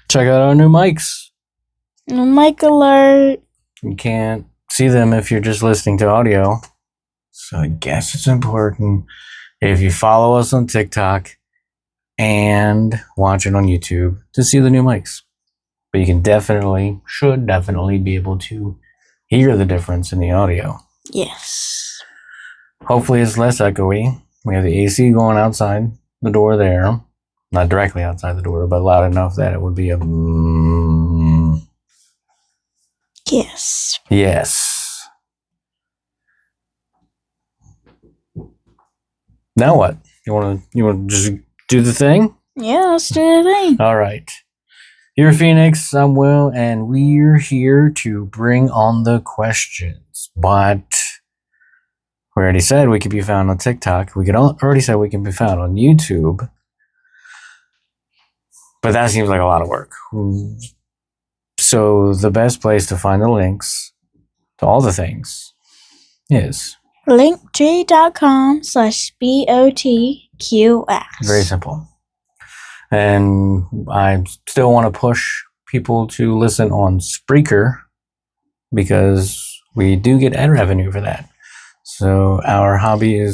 Check out our new mics. New mic alert. You can't see them if you're just listening to audio. So I guess it's important if you follow us on TikTok and watch it on YouTube to see the new mics. But you should definitely be able to hear the difference in the audio. Yes. Hopefully it's less echoey. We have the AC going outside the door there. Not directly outside the door, but loud enough that it would be a... Yes. Yes. Now what? You want to just do the thing? Yeah, let's do the thing. All right. You're Phoenix, I'm Will, and we're here to bring on the questions. But we already said we could be found on TikTok. We already said we can be found on YouTube. But that seems like a lot of work. So the best place to find the links to all the things is linktree.com/BOTQX. very simple. And I still want to push people to listen on Spreaker because we do get ad revenue for that. So our hobby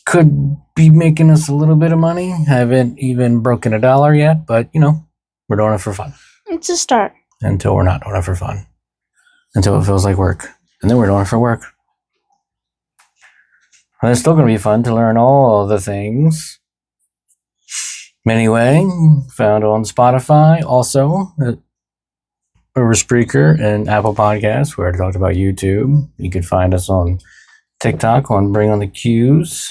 could be making us a little bit of money. Haven't even broken $1 yet, but we're doing it for fun. It's a start. Until we're not doing it for fun. Until it feels like work. And then we're doing it for work. And it's still going to be fun to learn all the things. Anyway, found on Spotify, also over Spreaker and Apple Podcasts. We already talked about YouTube. You can find us on TikTok on Bring on the Cues.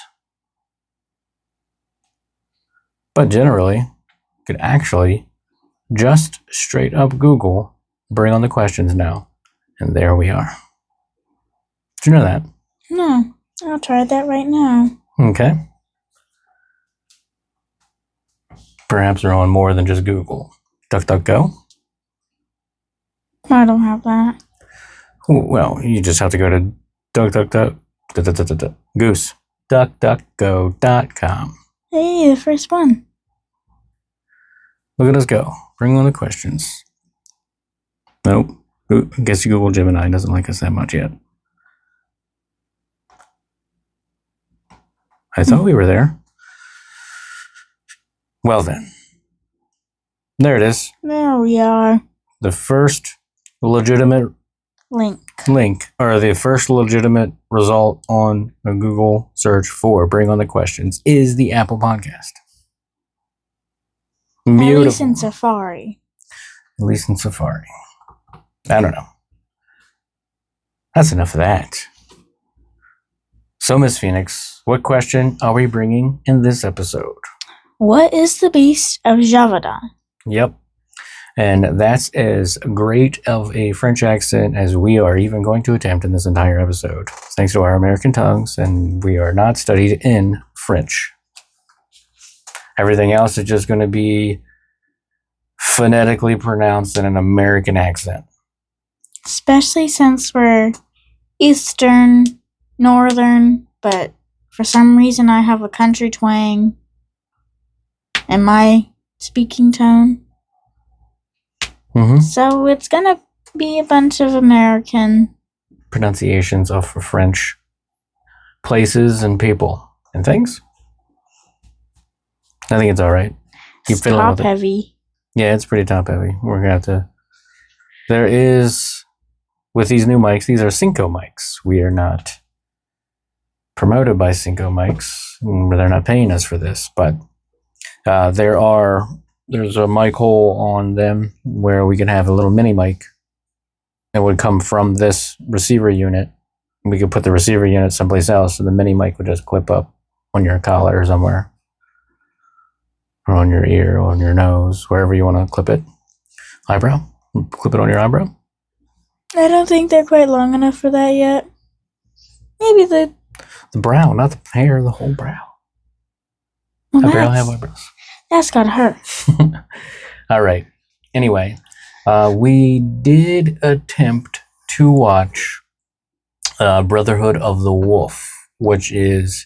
But generally, you could actually just straight up Google Bring on the Questions now. And there we are. Did you know that? No, I'll try that right now. Okay. Perhaps they're on more than just Google. DuckDuckGo? I don't have that. Well, you just have to go to Goose. DuckDuckGo.com. Hey, the first one. Look at us go. Bring on the questions. Nope. I guess Google Gemini doesn't like us that much yet. I thought we were there. Well then. There it is. There we are. The first legitimate link, or the first legitimate result on a Google search for Bring on the Questions is the Apple Podcast. Beautiful. At least in Safari. At least in Safari. I don't know. That's enough of that. So, Miss Phoenix, what question are we bringing in this episode? What is the beast of Gévaudan? Yep. And that's as great of a French accent as we are even going to attempt in this entire episode. Thanks to our American tongues, and we are not studied in French. Everything else is just going to be phonetically pronounced in an American accent. Especially since we're Eastern, Northern, but for some reason I have a country twang in my speaking tone. Mm-hmm. So it's going to be a bunch of American pronunciations of French places and people and things. I think it's all right. It's top heavy. Yeah, it's pretty top heavy. We're going to have to... There is... With these new mics, these are Cinco mics. We are not promoted by Cinco mics. They're not paying us for this, but there's a mic hole on them where we can have a little mini mic. It would come from this receiver unit. We could put the receiver unit someplace else, and the mini mic would just clip up on your collar or somewhere, or on your ear, or on your nose, wherever you want to clip it. Eyebrow? Clip it on your eyebrow? I don't think they're quite long enough for that yet. Maybe the brow, not the hair, the whole brow. Well, I barely have eyebrows. That's gotta hurt. All right. Anyway, we did attempt to watch Brotherhood of the Wolf, which is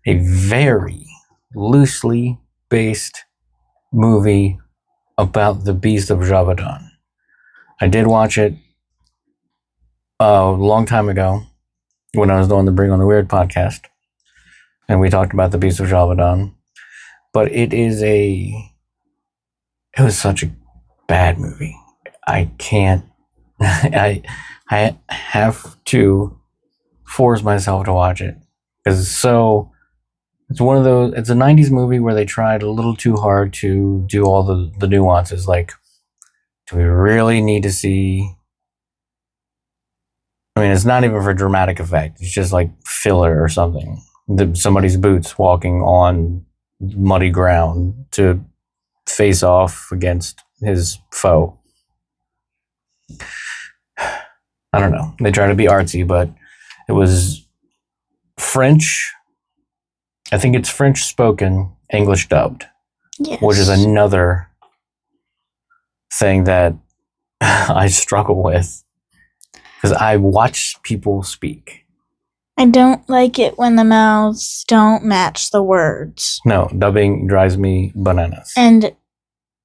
a very loosely based movie about the Beast of Gévaudan. I did watch it a long time ago when I was doing the Bring on the Weird podcast, and we talked about the Beast of Gévaudan. But it was such a bad movie. I can't. I have to force myself to watch it because it's one of those. It's a '90s movie where they tried a little too hard to do all the nuances. Like, do we really need to see? I mean, it's not even for dramatic effect. It's just like filler or something. Somebody's boots walking on muddy ground to face off against his foe. I don't know. They try to be artsy, but it was French. I think it's French spoken, English dubbed, Yes. which is another thing that I struggle with because I watch people speak. I don't like it when the mouths don't match the words. No, dubbing drives me bananas. And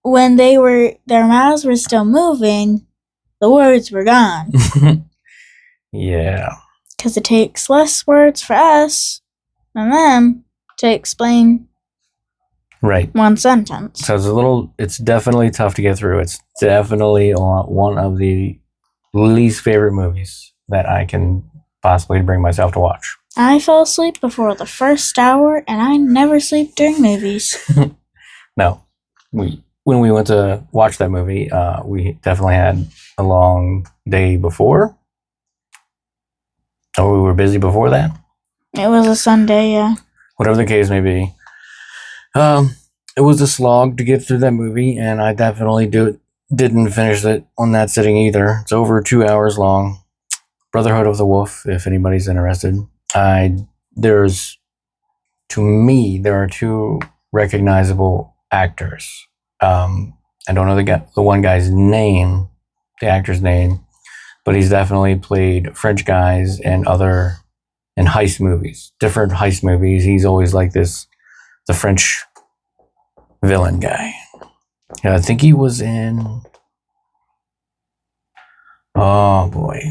when their mouths were still moving, the words were gone. Yeah. Because it takes less words for us than them to explain Right. one sentence. So it's definitely tough to get through. It's definitely one of the least favorite movies that I can possibly bring myself to watch. I fell asleep before the first hour, and I never sleep during movies. No. When we went to watch that movie, we definitely had a long day before. Or we were busy before that. It was a Sunday, yeah. Whatever the case may be. It was a slog to get through that movie, and I definitely didn't finish it on that sitting either. It's over 2 hours long. Brotherhood of the Wolf, if anybody's interested. There are two recognizable actors. I don't know the one guy's name, the actor's name, but he's definitely played French guys in heist movies, different heist movies. He's always like the French villain guy. Yeah, I think he was in, oh boy,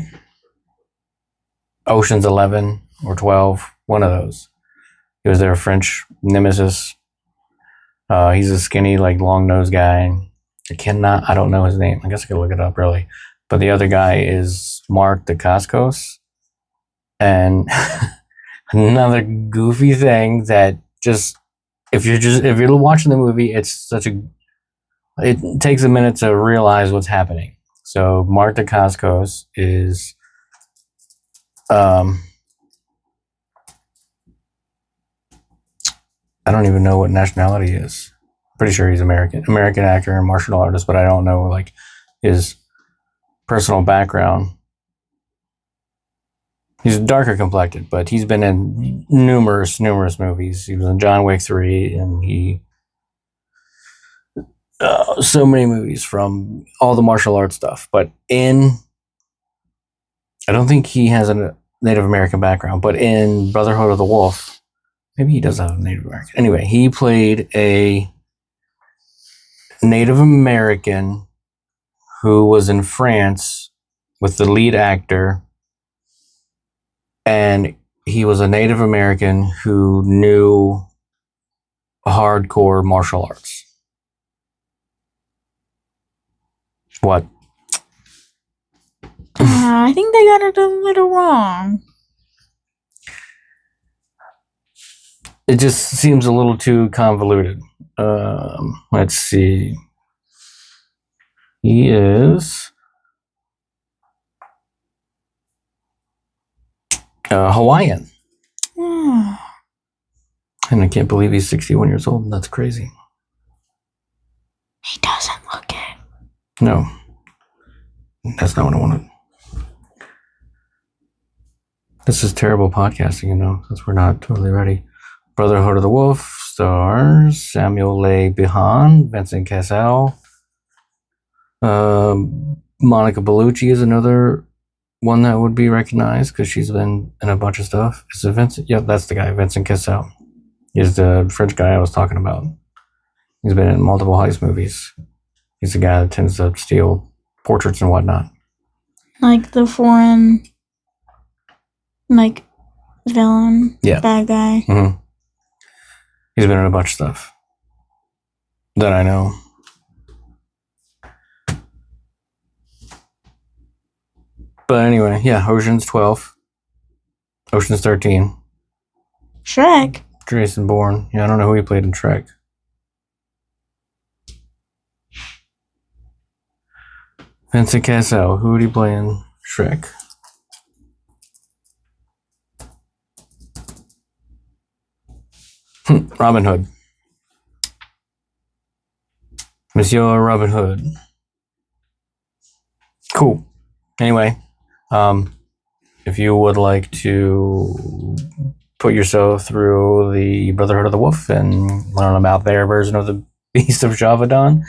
Ocean's 11 or 12, one of those. He was their French nemesis. He's a skinny, like long-nosed guy. I don't know his name. I guess I could look it up, really. But the other guy is Mark Dacascos. And another goofy thing that if you're watching the movie, it takes a minute to realize what's happening. So Mark Dacascos is I don't even know what nationality he is. Pretty sure he's American actor and martial artist, but I don't know like his personal background. He's darker complected, but he's been in numerous movies. He was in John Wick 3, and so many movies from all the martial arts stuff. But I don't think he has a Native American background, but in Brotherhood of the Wolf, maybe he does have a Native American. Anyway, he played a Native American who was in France with the lead actor, and he was a Native American who knew hardcore martial arts. What? I think they got it a little wrong. It just seems a little too convoluted. Let's see. He is Hawaiian. And I can't believe he's 61 years old. That's crazy. He doesn't look it. No. That's not what I wanted. This is terrible podcasting, since we're not totally ready. Brotherhood of the Wolf stars Samuel Le Bihan, Vincent Cassel. Monica Bellucci is another one that would be recognized because she's been in a bunch of stuff. Is it Vincent? Yep, that's the guy, Vincent Cassel. He's the French guy I was talking about. He's been in multiple heist movies. He's the guy that tends to steal portraits and whatnot. Like the foreign, like, villain, Yeah. bad guy. Mm-hmm. He's been in a bunch of stuff that I know. But anyway, yeah, Ocean's 12. Ocean's 13. Shrek. Jason Bourne. Yeah, I don't know who he played in Shrek. Vincent Cassel. Who would he play in Shrek? Robin Hood. Monsieur Robin Hood. Cool. Anyway, if you would like to put yourself through the Brotherhood of the Wolf and learn about their version of the Beast of Gévaudan,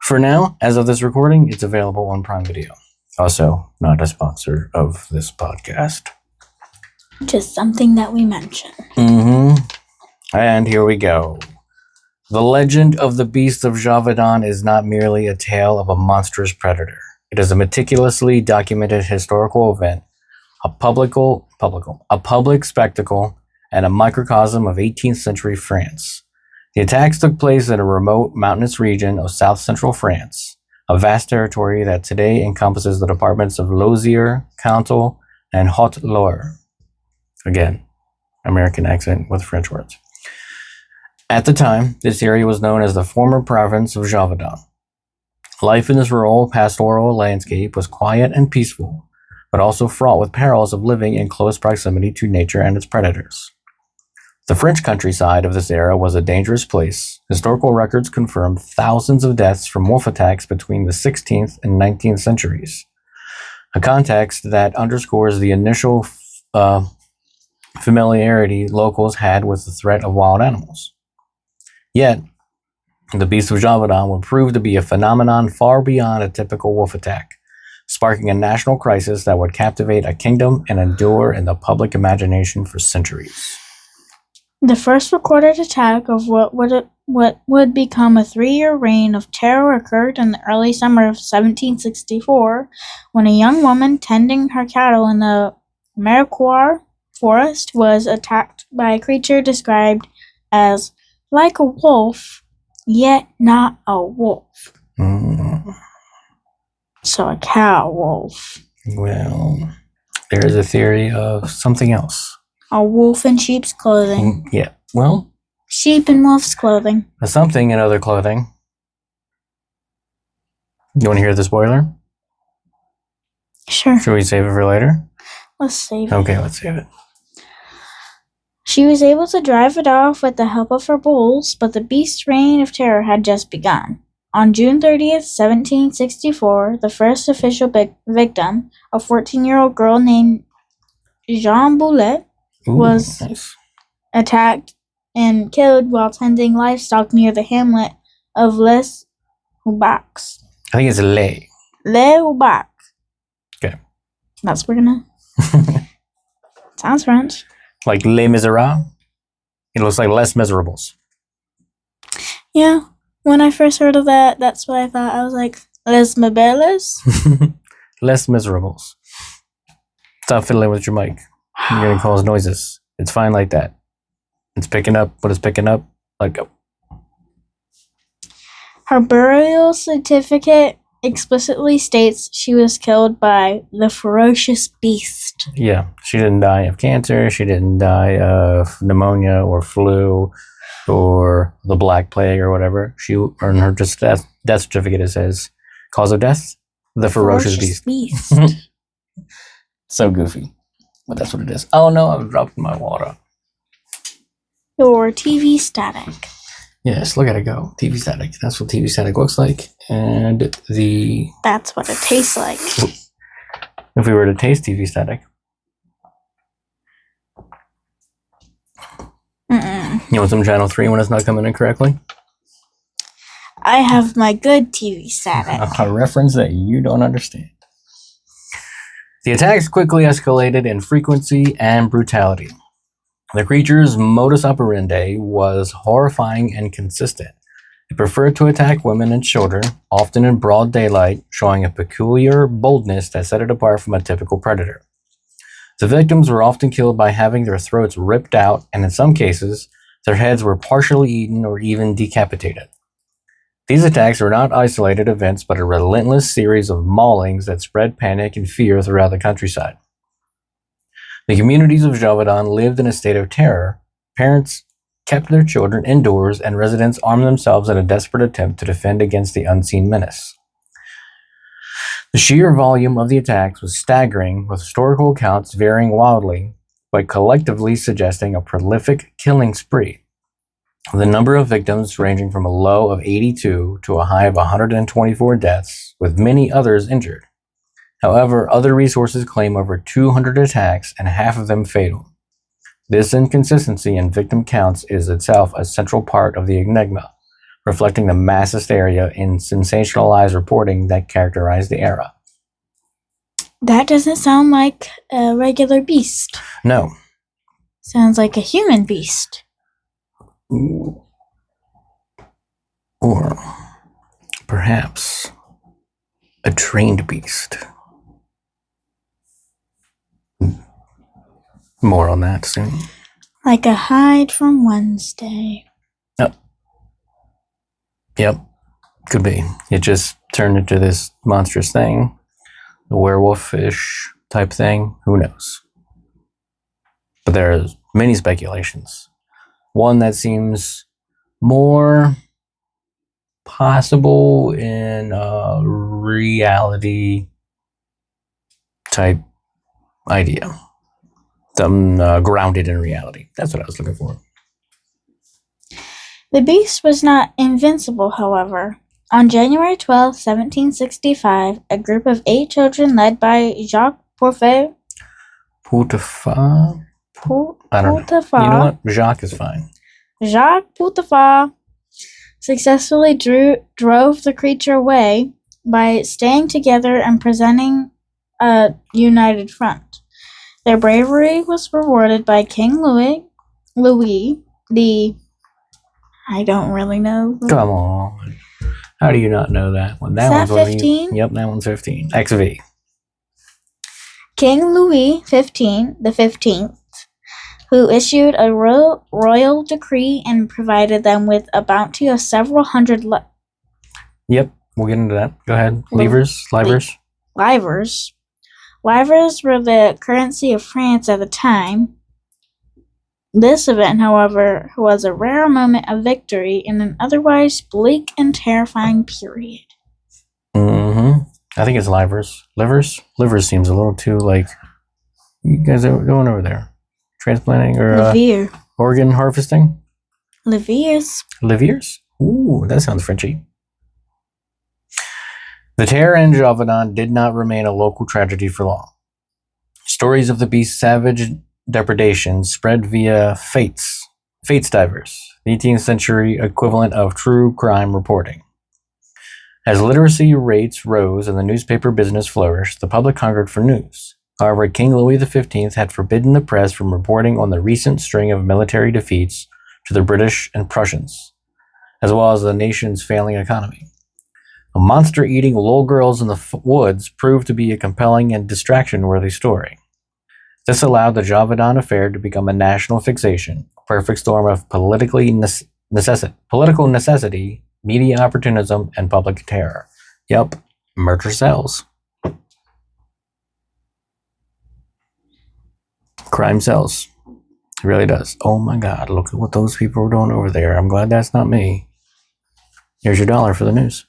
for now, as of this recording, it's available on Prime Video. Also, not a sponsor of this podcast. Just something that we mentioned. Mm-hmm. And here we go. The legend of the Beast of Gévaudan is not merely a tale of a monstrous predator. It is a meticulously documented historical event, a public spectacle, and a microcosm of 18th century France. The attacks took place in a remote mountainous region of south-central France, a vast territory that today encompasses the departments of Lozère, Cantal, and Haute-Loire. Again, American accent with French words. At the time, this area was known as the former province of Gévaudan. Life in this rural, pastoral landscape was quiet and peaceful, but also fraught with perils of living in close proximity to nature and its predators. The French countryside of this era was a dangerous place. Historical records confirm thousands of deaths from wolf attacks between the 16th and 19th centuries, a context that underscores the initial familiarity locals had with the threat of wild animals. Yet, the Beast of Gévaudan would prove to be a phenomenon far beyond a typical wolf attack, sparking a national crisis that would captivate a kingdom and endure in the public imagination for centuries. The first recorded attack of what would become a 3-year reign of terror occurred in the early summer of 1764, when a young woman tending her cattle in the Méricourt forest was attacked by a creature described as like a wolf, yet not a wolf. So a cow wolf. Well, there is a theory of something else. A wolf in sheep's clothing. Yeah, well, Sheep in wolf's clothing. something in other clothing. You want to hear the spoiler? Sure. Should we save it for later? Let's save it. Okay, let's save it. She was able to drive it off with the help of her bulls, but the beast's reign of terror had just begun. On June 30th, 1764, the first official victim, a 14-year-old girl named Jean Boulet, was nice. attacked and killed while tending livestock near the hamlet of Les Houbacs. I think it's Les. Les Houbacs. Okay. That's what we're gonna... Sounds French. Like Les Miserables? It looks like Les Miserables. Yeah. When I first heard of that, that's what I thought. I was like, Les Mabeles? Les Miserables. Stop fiddling with your mic. You're going to cause noises. It's fine like that. It's picking up what it's picking up. Let go. Her burial certificate explicitly states she was killed by the ferocious beast. Yeah. She didn't die of cancer. She didn't die of pneumonia or flu or the Black Plague or whatever. She earned her just death certificate. It says, cause of death, the ferocious beast. So goofy. But that's what it is. Oh no, I've dropped my water. Your TV static. Yes, look at it go. TV static. That's what TV static looks like. And that's what it tastes like. If we were to taste TV static. You want some channel 3 when it's not coming in correctly? I have my good TV static. A reference that you don't understand. The attacks quickly escalated in frequency and brutality. The creature's modus operandi was horrifying and consistent. They preferred to attack women and children, often in broad daylight, showing a peculiar boldness that set it apart from a typical predator. The victims were often killed by having their throats ripped out, and in some cases, their heads were partially eaten or even decapitated. These attacks were not isolated events, but a relentless series of maulings that spread panic and fear throughout the countryside. The communities of Gévaudan lived in a state of terror. Parents kept their children indoors, and residents armed themselves in a desperate attempt to defend against the unseen menace. The sheer volume of the attacks was staggering, with historical accounts varying wildly, but collectively suggesting a prolific killing spree. The number of victims ranging from a low of 82 to a high of 124 deaths, with many others injured. However, other resources claim over 200 attacks and half of them fatal. This inconsistency in victim counts is itself a central part of the enigma, reflecting the mass hysteria in sensationalized reporting that characterized the era. That doesn't sound like a regular beast. No. Sounds like a human beast. Or perhaps a trained beast. More on that soon. Like a hide from Wednesday. Oh. Yep. Could be. It just turned into this monstrous thing. The werewolf fish type thing. Who knows? But there's many speculations. One that seems more possible in a reality type idea. Something grounded in reality. That's what I was looking for. The beast was not invincible, however. On January 12, 1765, a group of 8 children led by Jacques Poufet. Poutiphar? I don't know. You know what? Jacques is fine. Jacques Poutiphar successfully drove the creature away by staying together and presenting a united front. Their bravery was rewarded by King Louis the... I don't really know. Come on. How do you not know that one? That one's 15? Yep, that one's 15. XV. King Louis the 15th, who issued a royal decree and provided them with a bounty of several hundred Yep, we'll get into that. Go ahead. Livers? Livres were the currency of France at the time. This event, however, was a rare moment of victory in an otherwise bleak and terrifying period. Mm-hmm. I think it's livers. Livers? Livers seems a little too, like, you guys are going over there. Transplanting or organ harvesting? Liviers. Liviers? Ooh, that sounds Frenchy. The terror in Gévaudan did not remain a local tragedy for long. Stories of the beast's savage depredations spread via fates divers, the 18th century equivalent of true crime reporting. As literacy rates rose and the newspaper business flourished, the public hungered for news. However, King Louis XV had forbidden the press from reporting on the recent string of military defeats to the British and Prussians, as well as the nation's failing economy. The monster-eating little girls in the woods proved to be a compelling and distraction-worthy story. This allowed the Gévaudan affair to become a national fixation, a perfect storm of political necessity, media opportunism, and public terror. Yep, murder sells. Crime sells. It really does. Oh my God, look at what those people are doing over there. I'm glad that's not me. Here's your $1 for the news.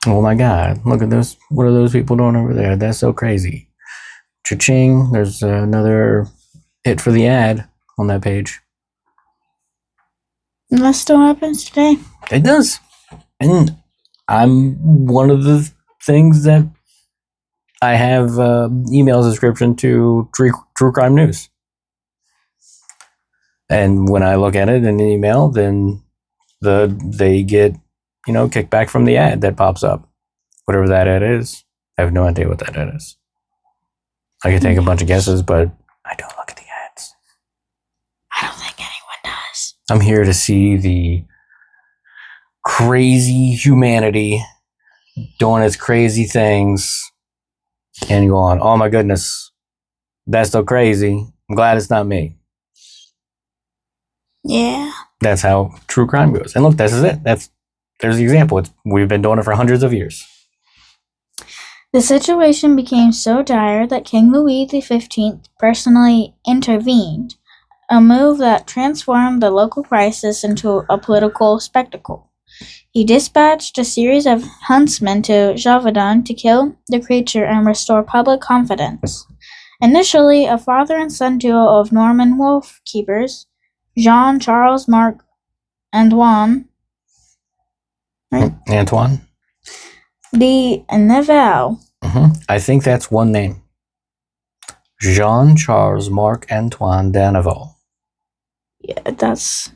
Oh my God, look at this. What are those people doing over there? That's so crazy. Cha-ching, there's another hit for the ad on that page. And that still happens today. It does. And I'm one of the things that I have email subscription to True Crime News. And when I look at it in an email, then they get kickback from the ad that pops up. Whatever that ad is. I have no idea what that ad is. I can take a bunch of guesses, but I don't look at the ads. I don't think anyone does. I'm here to see the crazy humanity doing its crazy things. And you go on, oh my goodness, that's so crazy. I'm glad it's not me. Yeah. That's how true crime goes. And look, this is it. There's the example. We've been doing it for hundreds of years. The situation became so dire that King Louis XV personally intervened, a move that transformed the local crisis into a political spectacle. He dispatched a series of huntsmen to Gévaudan to kill the creature and restore public confidence. Initially, a father and son duo of Norman wolf keepers, Jean Charles Marc Antoine, right? Antoine? De Neveu. I think that's one name. Jean Charles Marc Antoine de Neveu. Yeah, that's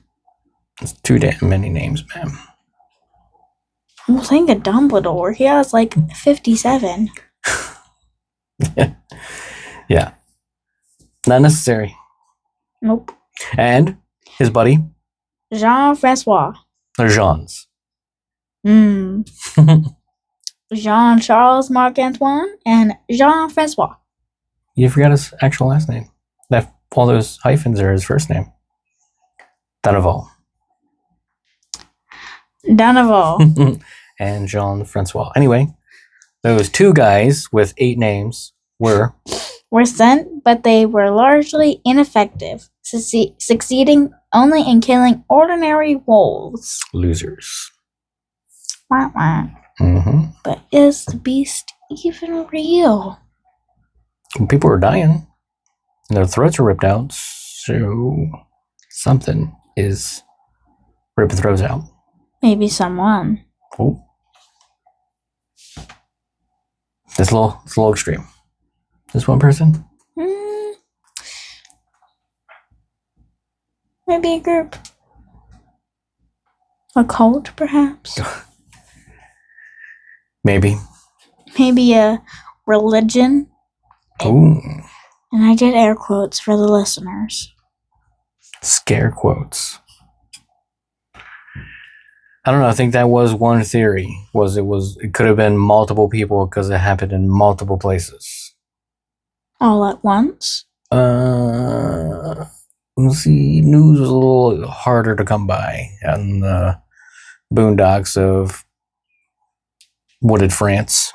too damn many names, man. Well, think of Dumbledore. He has like 57. Yeah. Not necessary. Nope. And his buddy? Jean-Francois. They're Jean's. Jean-Charles Marc-Antoine and Jean-Francois. You forgot his actual last name. All those hyphens are his first name. Danaval. And Jean-Francois. Anyway, those two guys with 8 names were sent, but they were largely ineffective, succeeding only in killing ordinary wolves. Losers. Wah, wah. But is the beast even real? People were dying. Their throats were ripped out, so something is ripping throats out. Maybe someone. Oh. It's a little extreme. This one person? Maybe a group. A cult, perhaps? Maybe. Maybe a religion. Ooh. And I did air quotes for the listeners. Scare quotes. I don't know. I think that was one theory. It could have been multiple people because it happened in multiple places. All at once? Let's see. News was a little harder to come by on the boondocks of wooded France.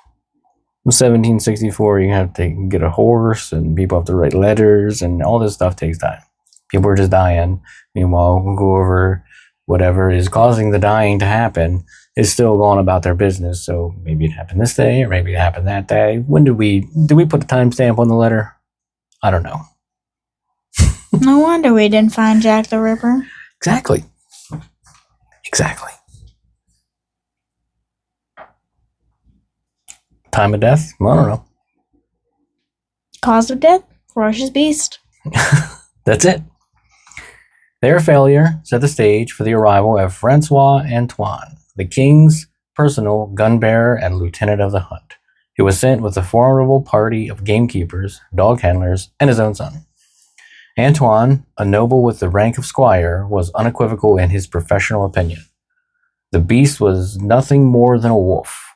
In 1764, you have to get a horse, and people have to write letters, and all this stuff takes time. People are just dying. Meanwhile, whoever, whatever is causing the dying to happen is still going about their business. So maybe it happened this day, or maybe it happened that day. When did we put the timestamp on the letter? I don't know. No wonder we didn't find Jack the Ripper. Exactly. Time of death? I don't know. Cause of death? Ferocious beast. That's it. Their failure set the stage for the arrival of Francois Antoine, the king's personal gun-bearer and lieutenant of the hunt, who was sent with a formidable party of gamekeepers, dog handlers, and his own son. Antoine, a noble with the rank of squire, was unequivocal in his professional opinion. The beast was nothing more than a wolf.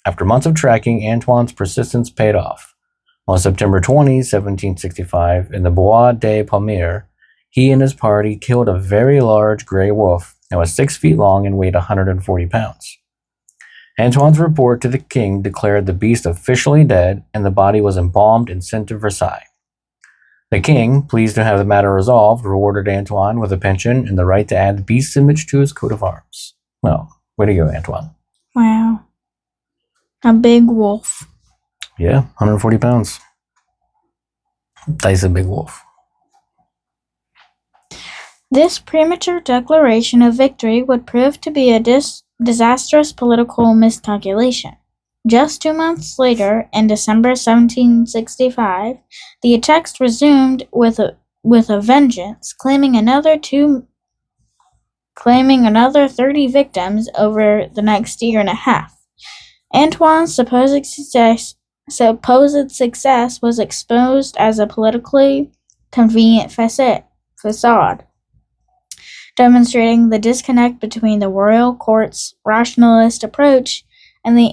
After months of tracking, Antoine's persistence paid off. On September 20, 1765, in the Bois de Palmyre, he and his party killed a very large gray wolf that was 6 feet long and weighed 140 pounds. Antoine's report to the king declared the beast officially dead, and the body was embalmed and sent to Versailles. The king, pleased to have the matter resolved, rewarded Antoine with a pension and the right to add the beast's image to his coat of arms. Well, way to go, Antoine. Wow. A big wolf. Yeah, 140 pounds. That's a big wolf. This premature declaration of victory would prove to be a disastrous political miscalculation. Just 2 months later, in December 1765, the attacks resumed with a vengeance, claiming another 30 victims over the next year and a half. Antoine's supposed success was exposed as a politically convenient facade. demonstrating the disconnect between the royal court's rationalist approach and the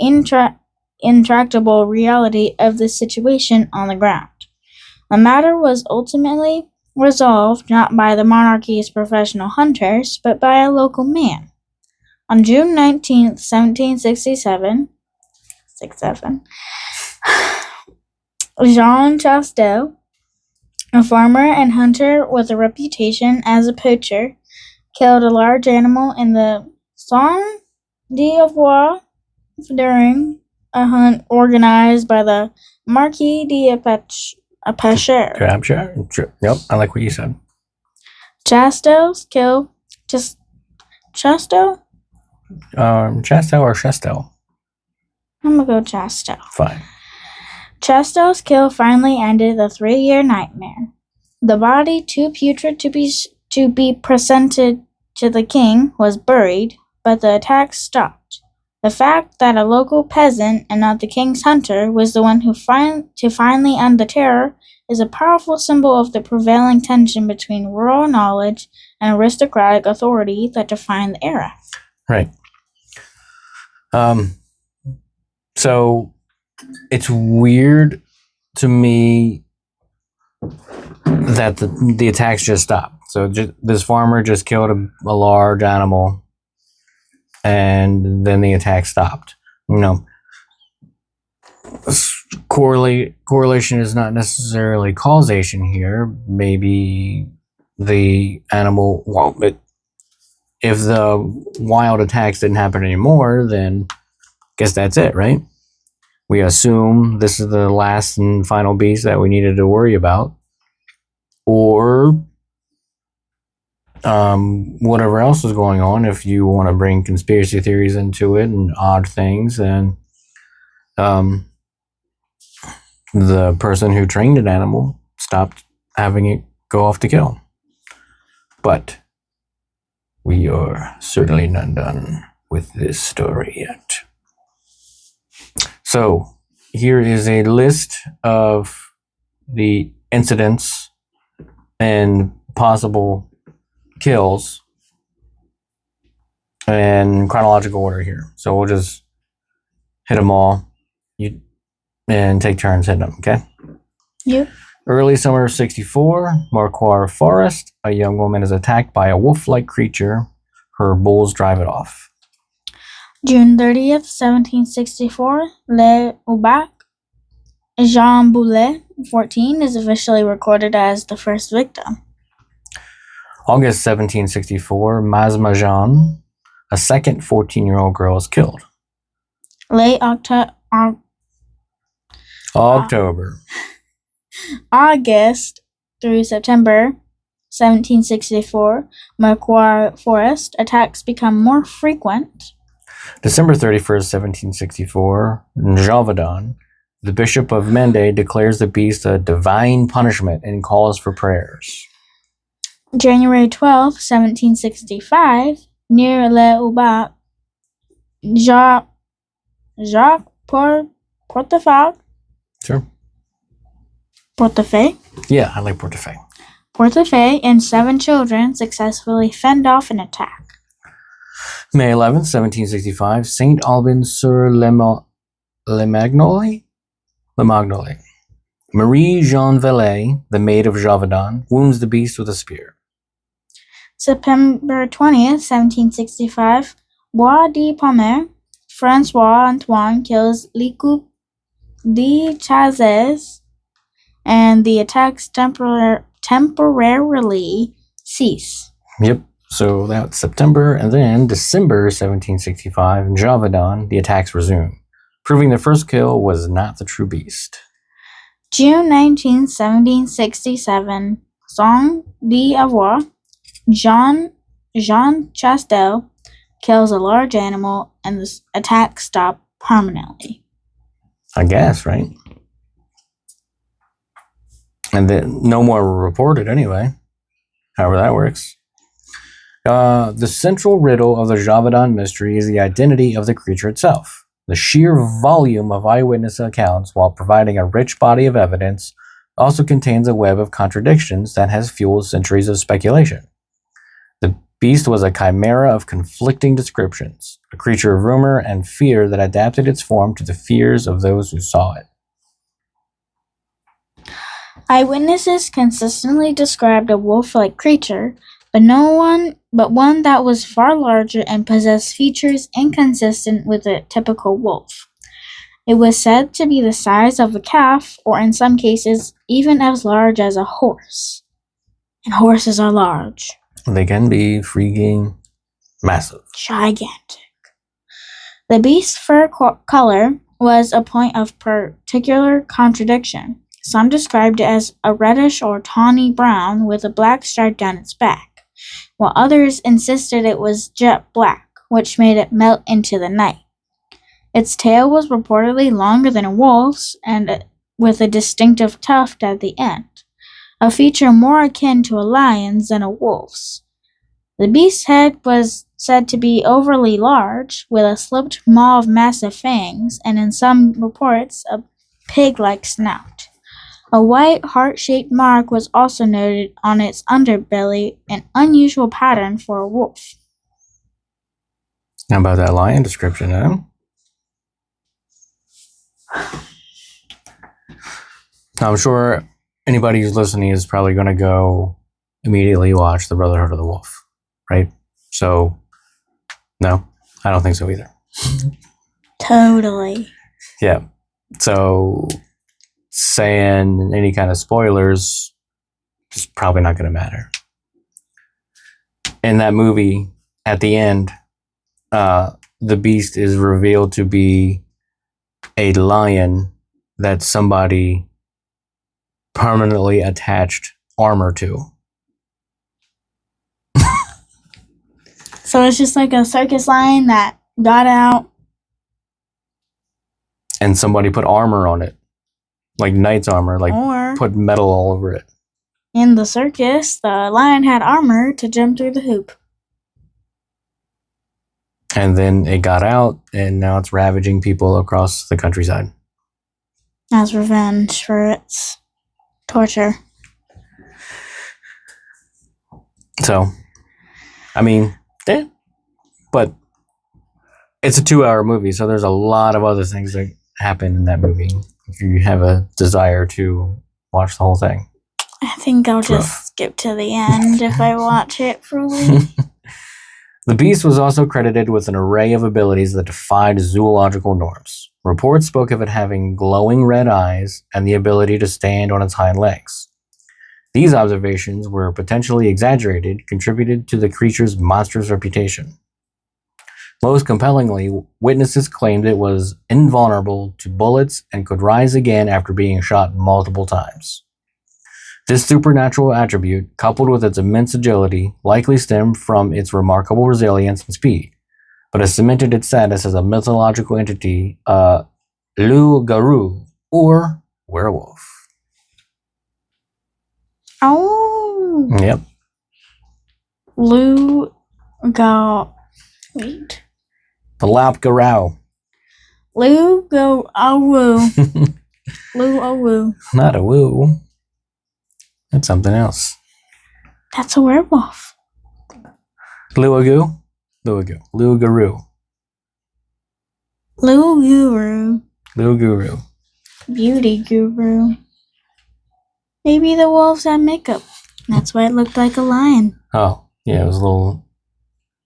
intractable reality of the situation on the ground. The matter was ultimately resolved not by the monarchy's professional hunters, but by a local man. On June 19th, 1767, Jean Chastel, a farmer and hunter with a reputation as a poacher, killed a large animal in the Saint d'Avoie during a hunt organized by the Marquis d'Apecher. Yep, I like what you said. Chastel's kill. Chastel? Chastel or Chastel? I'm gonna go Chastel. Fine. Chastel's kill finally ended the 3-year nightmare. The body, too putrid to be presented to the king, was buried, but the attacks stopped. The fact that a local peasant and not the king's hunter was the one who finally end the terror is a powerful symbol of the prevailing tension between rural knowledge and aristocratic authority that defined the era. Right. So it's weird to me that the attacks just stopped. So this farmer just killed a large animal, and then the attack stopped. Correlation is not necessarily causation here. Maybe the animal, if the wild attacks didn't happen anymore, then I guess that's it, right? We assume this is the last and final beast that we needed to worry about. Or whatever else is going on. If you want to bring conspiracy theories into it and odd things, then the person who trained an animal stopped having it go off to kill. But we are certainly not done with this story yet. So here is a list of the incidents and possible kills in chronological order here. So we'll just hit them all and take turns hitting them, okay? Yep. Early summer of 64, Marquard Forest. A young woman is attacked by a wolf-like creature. Her bulls drive it off. June 30th, 1764, Le Aubac. Jean Boulet, 14, is officially recorded as the first victim. August 1764, Mazmajan. A second 14-year-old girl is killed. Late October. August through September 1764, Marquard Forest attacks become more frequent. December 31st, 1764, Gévaudan. The Bishop of Mende declares the beast a divine punishment and calls for prayers. January 12, 1765, near Le Aubac, Jacques Portefeuille. Sure. Portefeuille? Yeah, I like Portefeuille. Portefeuille and 7 children successfully fend off an attack. May 11th, 1765, Saint Albin-sur-le-Magnolie. Marie Jean Velay, the maid of Gévaudan, wounds the beast with a spear. September 20th, 1765, Bois de Pomer, Francois Antoine kills Licoupe de Chazes, and the attacks temporarily cease. Yep, so that's September, and then December 1765, in Gévaudan, the attacks resume, proving the first kill was not the true beast. June 19, 1767, Saint d'Avoie, Jean Chastel kills a large animal, and the attack stopped permanently. I guess, right? And then no more were reported anyway. However that works. The central riddle of the Gévaudan mystery is the identity of the creature itself. The sheer volume of eyewitness accounts, while providing a rich body of evidence, also contains a web of contradictions that has fueled centuries of speculation. The Beast was a chimera of conflicting descriptions, a creature of rumor and fear that adapted its form to the fears of those who saw it. Eyewitnesses consistently described a wolf-like creature, but one that was far larger and possessed features inconsistent with a typical wolf. It was said to be the size of a calf, or in some cases, even as large as a horse. And horses are large. They can be freaking massive. Gigantic. The beast's fur color was a point of particular contradiction. Some described it as a reddish or tawny brown with a black stripe down its back, while others insisted it was jet black, which made it melt into the night. Its tail was reportedly longer than a wolf's and with a distinctive tuft at the end, a feature more akin to a lion's than a wolf's. The beast's head was said to be overly large, with a slipped maw of massive fangs, and in some reports, a pig-like snout. A white, heart-shaped mark was also noted on its underbelly, an unusual pattern for a wolf. How about that lion description, huh? I'm sure anybody who's listening is probably going to go immediately watch The Brotherhood of the Wolf, right? So, no, I don't think so either. Totally. Yeah. So, saying any kind of spoilers is probably not going to matter. In that movie, at the end, the beast is revealed to be a lion that somebody permanently attached armor to. So it's just like a circus lion that got out. And somebody put armor on it. Like knight's armor, like Or put metal all over it. in the circus, the lion had armor to jump through the hoop. And then it got out, and now it's ravaging people across the countryside. As revenge for its torture. So, I mean, but it's a 2-hour movie, so there's a lot of other things that happen in that movie if you have a desire to watch the whole thing. I think I'll just skip to the end if I watch it fully. The beast was also credited with an array of abilities that defied zoological norms. Reports spoke of it having glowing red eyes and the ability to stand on its hind legs. These observations were potentially exaggerated, contributed to the creature's monstrous reputation. Most compellingly, witnesses claimed it was invulnerable to bullets and could rise again after being shot multiple times. This supernatural attribute, coupled with its immense agility, likely stemmed from its remarkable resilience and speed, but has cemented its status as a mythological entity, loup-garou, or werewolf. Oh. Yep. Wait. The loup-garou. Loup-garou. Loup-garou. Not a woo. That's something else. That's a werewolf. Loup-garou? Loup-garou. Loup-garou. Loup-garou. Beauty guru. Maybe the wolves had makeup. That's why it looked like a lion. Oh, yeah, it was a little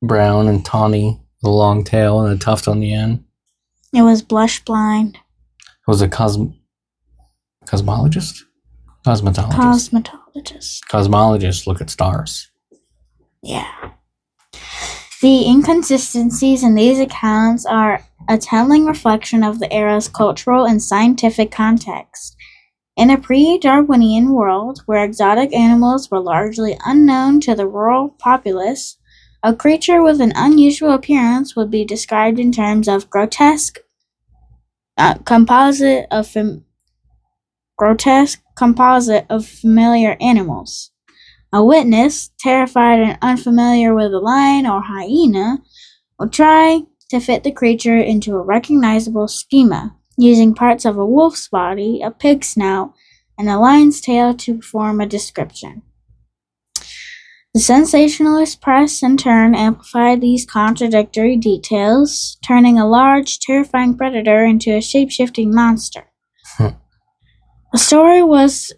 brown and tawny, with a long tail and a tuft on the end. It was blush blind. It was a cosmologist? Cosmetologist. Cosmologists look at stars. Yeah. The inconsistencies in these accounts are a telling reflection of the era's cultural and scientific context. In a pre-Darwinian world, where exotic animals were largely unknown to the rural populace, a creature with an unusual appearance would be described in terms of grotesque composite of familiar animals. A witness, terrified and unfamiliar with a lion or hyena, would try to fit the creature into a recognizable schema, using parts of a wolf's body, a pig's snout, and a lion's tail to form a description. The sensationalist press, in turn, amplified these contradictory details, turning a large, terrifying predator into a shape-shifting monster. The story was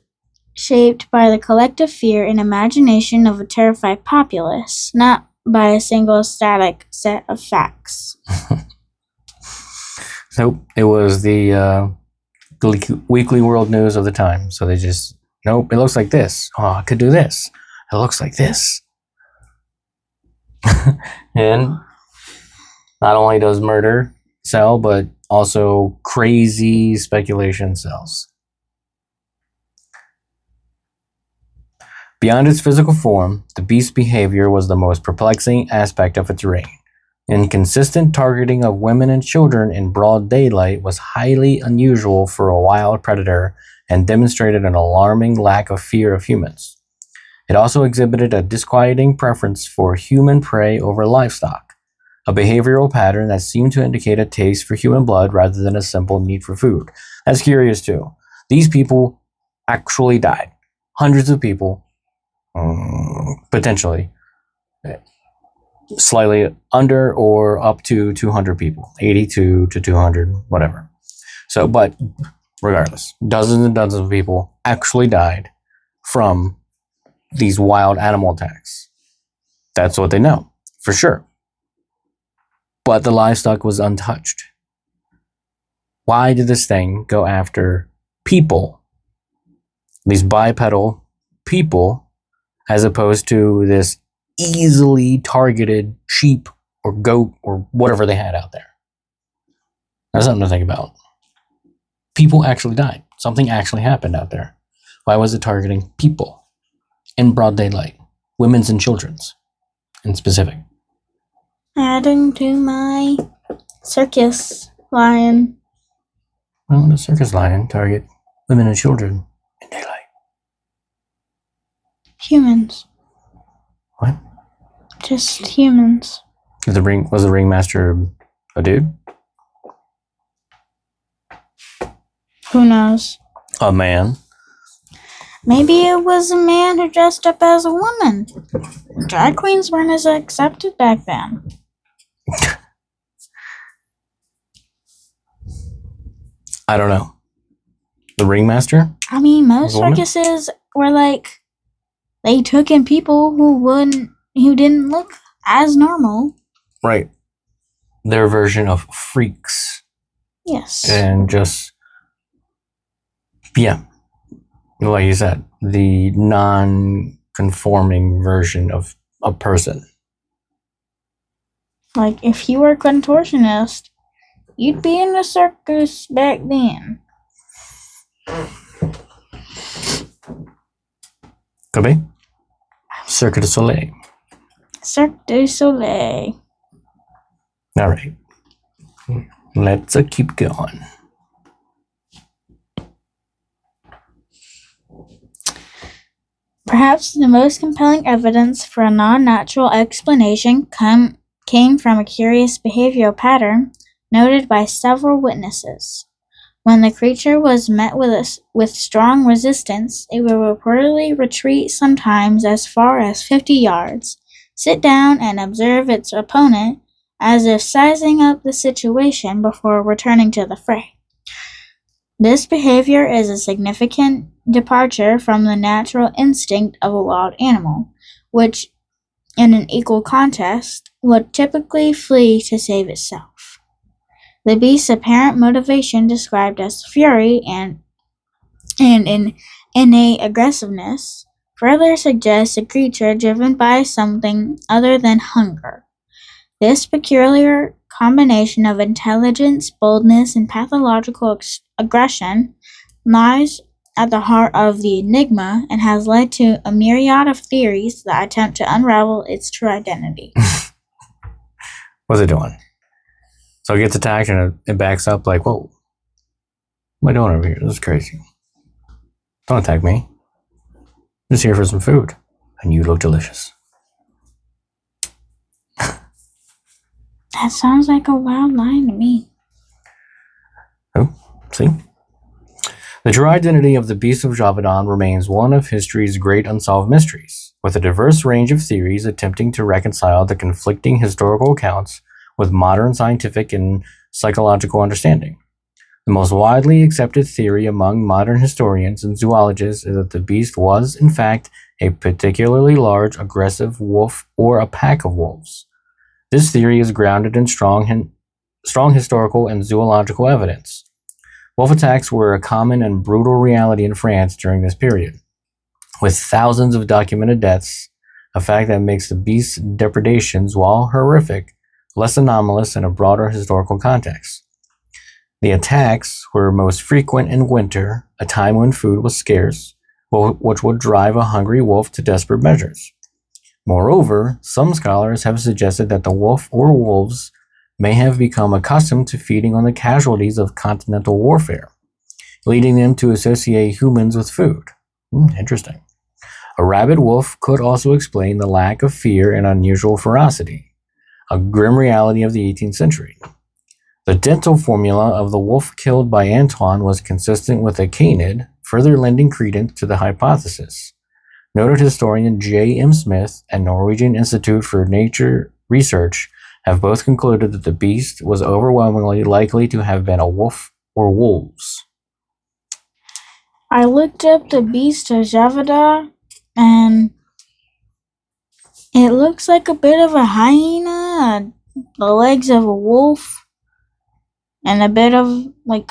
shaped by the collective fear and imagination of a terrified populace, not by a single static set of facts. Nope, it was the weekly world news of the time. So they just, nope, it looks like this. Oh, I could do this. It looks like this. And not only does murder sell, but also crazy speculation sells. Beyond its physical form, the beast's behavior was the most perplexing aspect of its reign. Inconsistent targeting of women and children in broad daylight was highly unusual for a wild predator and demonstrated an alarming lack of fear of humans. It also exhibited a disquieting preference for human prey over livestock, a behavioral pattern that seemed to indicate a taste for human blood rather than a simple need for food. That's curious too. These people actually died. Hundreds of people, potentially, slightly under or up to 200 people, 82 to 200, whatever. So, but regardless, dozens and dozens of people actually died from these wild animal attacks. That's what they know, for sure. But the livestock was untouched. Why did this thing go after people, these bipedal people, as opposed to this easily targeted sheep or goat or whatever they had out there? That's something to think about. People actually died. Something actually happened out there. Why was it targeting people in broad daylight? Women's and children's in specific. Adding to my circus lion. Well, the circus lion target women and children in daylight. Humans. What? Just humans. Was the ringmaster a dude? Who knows? A man? Maybe it was a man who dressed up as a woman. Drag queens weren't as accepted back then. I don't know. The ringmaster? I mean, most circuses were like, they took in people who didn't look as normal. Right. Their version of freaks. Yes. And just, yeah, like you said, the non-conforming version of a person. Like, if you were a contortionist, you'd be in the circus back then. Could be. Cirque du Soleil. Cirque du Soleil. All right. Let's keep going. Perhaps the most compelling evidence for a non-natural explanation came from a curious behavioral pattern noted by several witnesses. When the creature was met with strong resistance, it would reportedly retreat sometimes as far as 50 yards, sit down and observe its opponent as if sizing up the situation before returning to the fray. This behavior is a significant departure from the natural instinct of a wild animal, which, in an equal contest, would typically flee to save itself. The beast's apparent motivation, described as fury and innate aggressiveness, further suggests a creature driven by something other than hunger. This peculiar combination of intelligence, boldness, and pathological aggression lies at the heart of the enigma and has led to a myriad of theories that attempt to unravel its true identity. What's it doing? So it gets attacked and it backs up like, whoa, what am I doing over here? This is crazy. Don't attack me. I'm just here for some food. And you look delicious. That sounds like a wild lion to me. Oh, see? The true identity of the beast of Gévaudan remains one of history's great unsolved mysteries, with a diverse range of theories attempting to reconcile the conflicting historical accounts with modern scientific and psychological understanding. The most widely accepted theory among modern historians and zoologists is that the beast was, in fact, a particularly large, aggressive wolf or a pack of wolves. This theory is grounded in strong historical and zoological evidence. Wolf attacks were a common and brutal reality in France during this period, with thousands of documented deaths, a fact that makes the beast's depredations, while horrific, less anomalous in a broader historical context. The attacks were most frequent in winter, a time when food was scarce, which would drive a hungry wolf to desperate measures. Moreover, some scholars have suggested that the wolf or wolves may have become accustomed to feeding on the casualties of continental warfare, leading them to associate humans with food. Interesting. A rabid wolf could also explain the lack of fear and unusual ferocity, a grim reality of the 18th century. The dental formula of the wolf killed by Antoine was consistent with a canid, further lending credence to the hypothesis. Noted historian J. M. Smith and Norwegian Institute for Nature Research have both concluded that the beast was overwhelmingly likely to have been a wolf or wolves. I looked up the beast of Gévaudan, and it looks like a bit of a hyena, the legs of a wolf, and a bit of, like,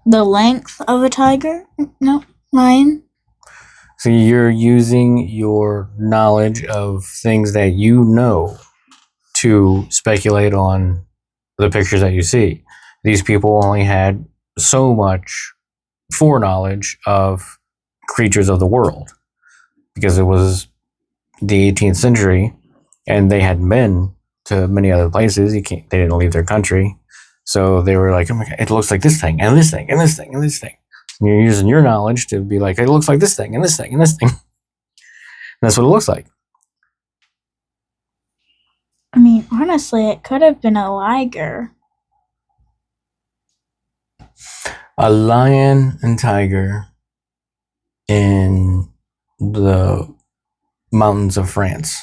the length of a tiger. No, lion. So you're using your knowledge of things that you know to speculate on the pictures that you see. These people only had so much foreknowledge of creatures of the world because it was the 18th century and they hadn't been to many other places. They didn't leave their country. So they were like, oh my God, it looks like this thing and this thing and this thing and this thing. And you're using your knowledge to be like, it looks like this thing and this thing and this thing. And that's what it looks like. I mean, honestly, it could have been a liger. A lion and tiger in the mountains of France.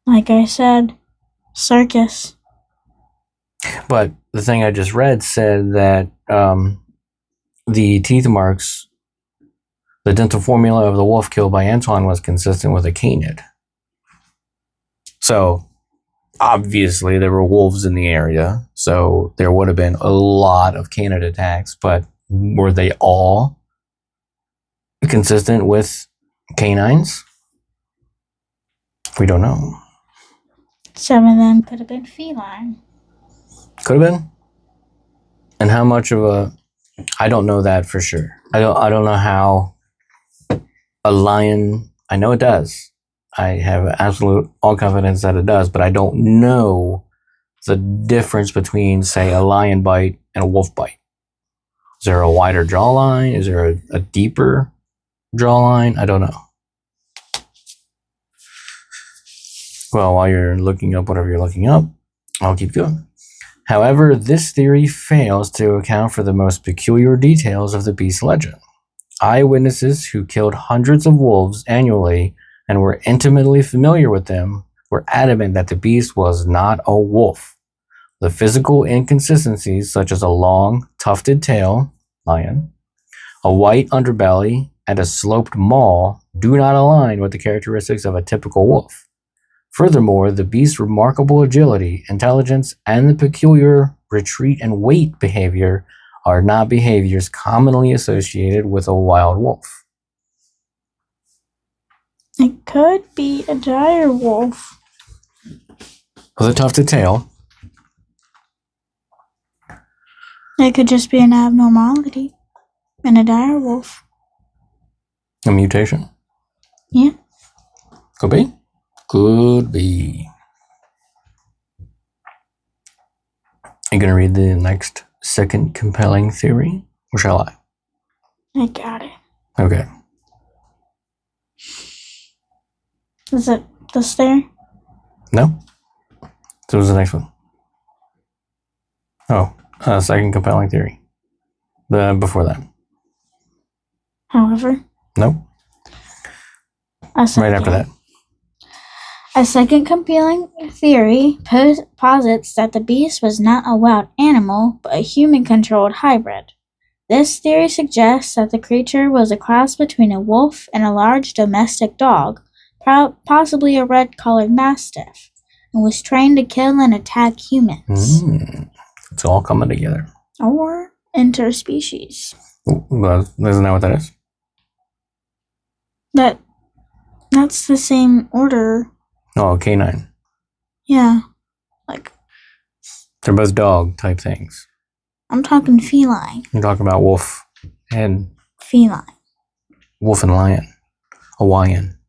Like I said, circus. But the thing I just read said that the teeth marks, the dental formula of the wolf killed by Antoine was consistent with a canid. So, obviously, there were wolves in the area, so there would have been a lot of canid attacks, but were they all consistent with canines? We don't know. Some of them could have been feline. Could have been. And how much of a... I don't know that for sure. I don't know how a lion... I know it does. I have absolute all confidence that it does, but I don't know the difference between, say, a lion bite and a wolf bite. Is there a wider jawline? Is there a deeper jawline? I don't know. Well, while you're looking up whatever you're looking up, I'll keep going. However, this theory fails to account for the most peculiar details of the beast legend. Eyewitnesses who killed hundreds of wolves annually and were intimately familiar with them were adamant that the beast was not a wolf. The physical inconsistencies, such as a long, tufted tail, lion, a white underbelly, and a sloped maw, do not align with the characteristics of a typical wolf. Furthermore, the beast's remarkable agility, intelligence, and the peculiar retreat and wait behavior are not behaviors commonly associated with a wild wolf. It could be a dire wolf. With a tufted tail. It could just be an abnormality in a dire wolf. A mutation? Yeah. Could be. Could be. Are you going to read the next second compelling theory? Or shall I? I got it. Okay. Is it this there? No? So what's the next one? Oh, second compelling theory. Before that. However, Nope. Right after that. A second compelling theory posits that the beast was not a wild animal, but a human-controlled hybrid. This theory suggests that the creature was a cross between a wolf and a large domestic dog, possibly a red-collared mastiff, and was trained to kill and attack humans. It's all coming together. Or interspecies. Well, isn't that what that is? That's the same order. Oh, canine. Yeah. Like, they're both dog type things. I'm talking feline. You're talking about wolf and... Feline. Wolf and lion. Hawaiian.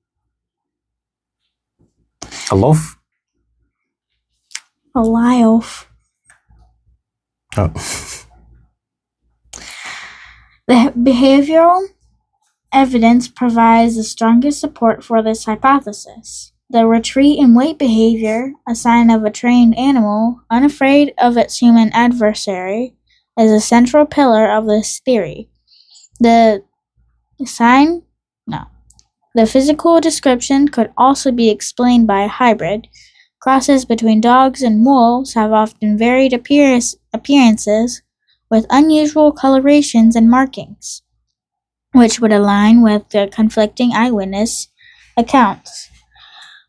A loaf? A liof. Oh. The behavioral evidence provides the strongest support for this hypothesis. The retreat and wait behavior, a sign of a trained animal, unafraid of its human adversary, is a central pillar of this theory. The physical description could also be explained by a hybrid. Crosses between dogs and wolves have often varied appearances with unusual colorations and markings, which would align with the conflicting eyewitness accounts.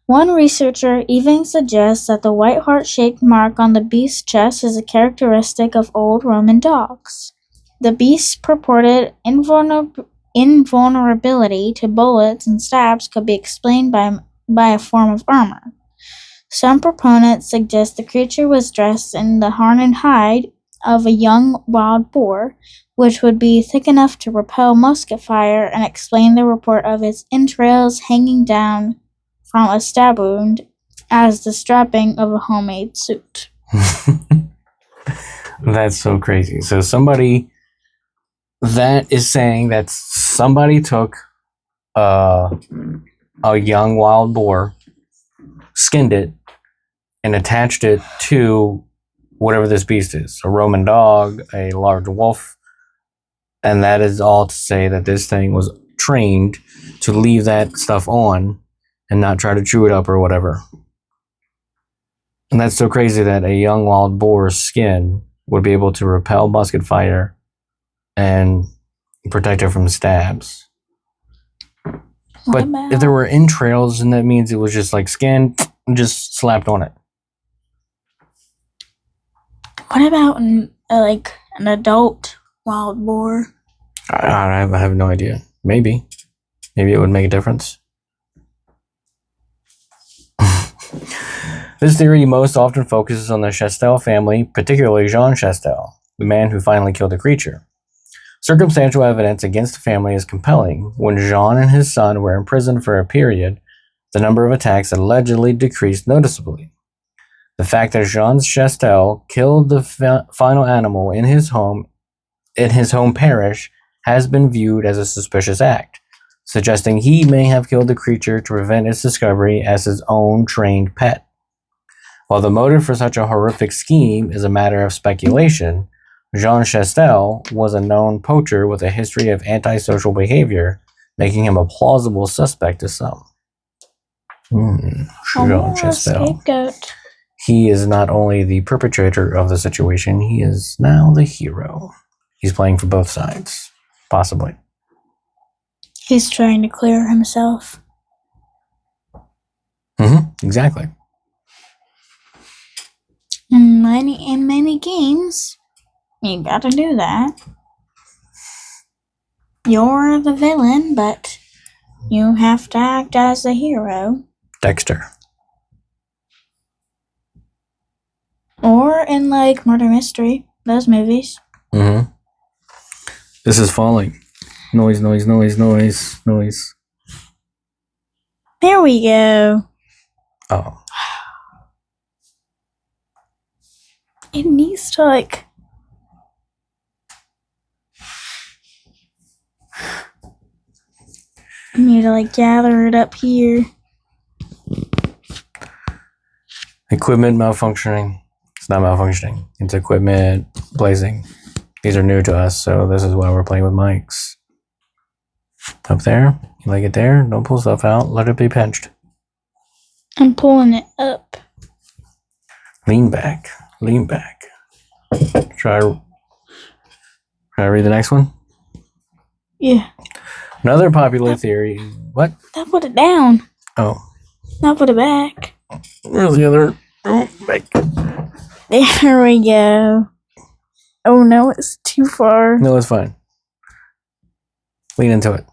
One researcher even suggests that the white heart-shaped mark on the beast's chest is a characteristic of old Roman dogs. The beast's purported invulnerability to bullets and stabs could be explained by a form of armor. Some proponents suggest the creature was dressed in the hardened hide of a young wild boar, which would be thick enough to repel musket fire and explain the report of its entrails hanging down from a stab wound as the strapping of a homemade suit. That's so crazy. So that is saying that somebody took a young wild boar, skinned it, and attached it to whatever this beast is, a Roman dog, a large wolf, and that is all to say that this thing was trained to leave that stuff on and not try to chew it up or whatever. And that's so crazy that a young wild boar's skin would be able to repel musket fire and protect it from stabs. But if there were entrails, then that means it was just like skin just slapped on it. What about an adult wild boar? I have no idea. Maybe it would make a difference. This theory most often focuses on the Chastel family, particularly Jean Chastel, the man who finally killed the creature. Circumstantial evidence against the family is compelling. When Jean and his son were imprisoned for a period, the number of attacks allegedly decreased noticeably. The fact that Jean Chastel killed the final animal in his home parish has been viewed as a suspicious act, suggesting he may have killed the creature to prevent its discovery as his own trained pet. While the motive for such a horrific scheme is a matter of speculation, Jean Chastel was a known poacher with a history of antisocial behavior, making him a plausible suspect to some. Jean Chastel. Scapegoat. He is not only the perpetrator of the situation, he is now the hero. He's playing for both sides, possibly. He's trying to clear himself. Exactly. In many games, you gotta do that. You're the villain, but you have to act as the hero. Dexter. Or in Murder Mystery, those movies. This is falling. Noise, noise, noise, noise, noise. There we go. Oh. It needs to I need to gather it up here. Equipment malfunctioning. It's not malfunctioning. It's equipment blazing. These are new to us, so this is why we're playing with mics. Up there. You like it there? Don't pull stuff out. Let it be pinched. I'm pulling it up. Lean back. Lean back. Try read the next one? Yeah. Another popular theory. What? Now put it down. Oh. Now put it back. Where's the other? Oh, back. There we go. Oh no, it's too far. No, it's fine. Lean into it.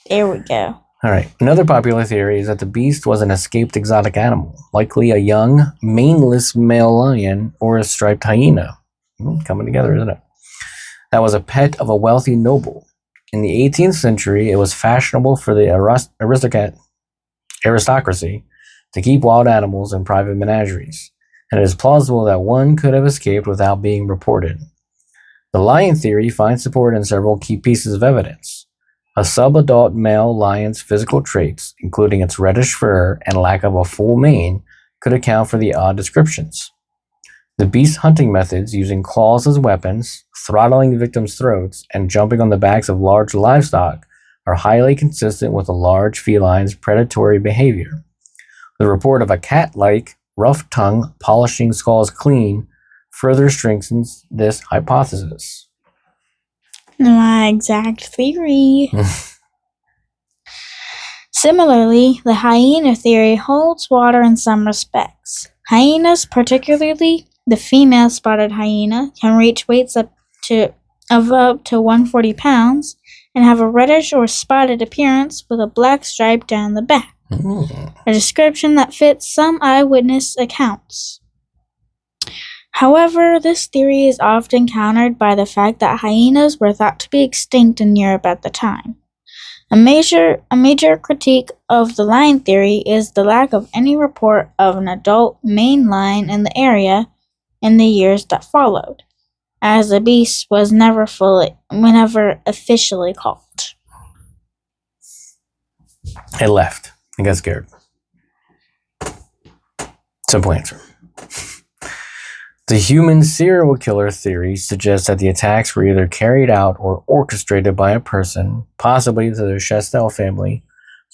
There we go. All right. Another popular theory is that the beast was an escaped exotic animal, likely a young, maneless male lion or a striped hyena. Coming together, isn't it? That was a pet of a wealthy noble. In the 18th century, it was fashionable for the aristocracy to keep wild animals in private menageries, and it is plausible that one could have escaped without being reported. The lion theory finds support in several key pieces of evidence. A subadult male lion's physical traits, including its reddish fur and lack of a full mane, could account for the odd descriptions. The beast's hunting methods, using claws as weapons, throttling victims' throats, and jumping on the backs of large livestock, are highly consistent with a large feline's predatory behavior. The report of a cat-like, rough tongue polishing skulls clean further strengthens this hypothesis. My exact theory. Similarly, the hyena theory holds water in some respects. Hyenas, particularly the female spotted hyena, can reach weights of up to 140 pounds and have a reddish or spotted appearance with a black stripe down the back. A description that fits some eyewitness accounts. However, this theory is often countered by the fact that hyenas were thought to be extinct in Europe at the time. A major critique of the lion theory is the lack of any report of an adult maned lion in the area in the years that followed, as the beast was never officially caught. It left. I got scared. Simple answer. The human serial killer theory suggests that the attacks were either carried out or orchestrated by a person, possibly the Chastel family,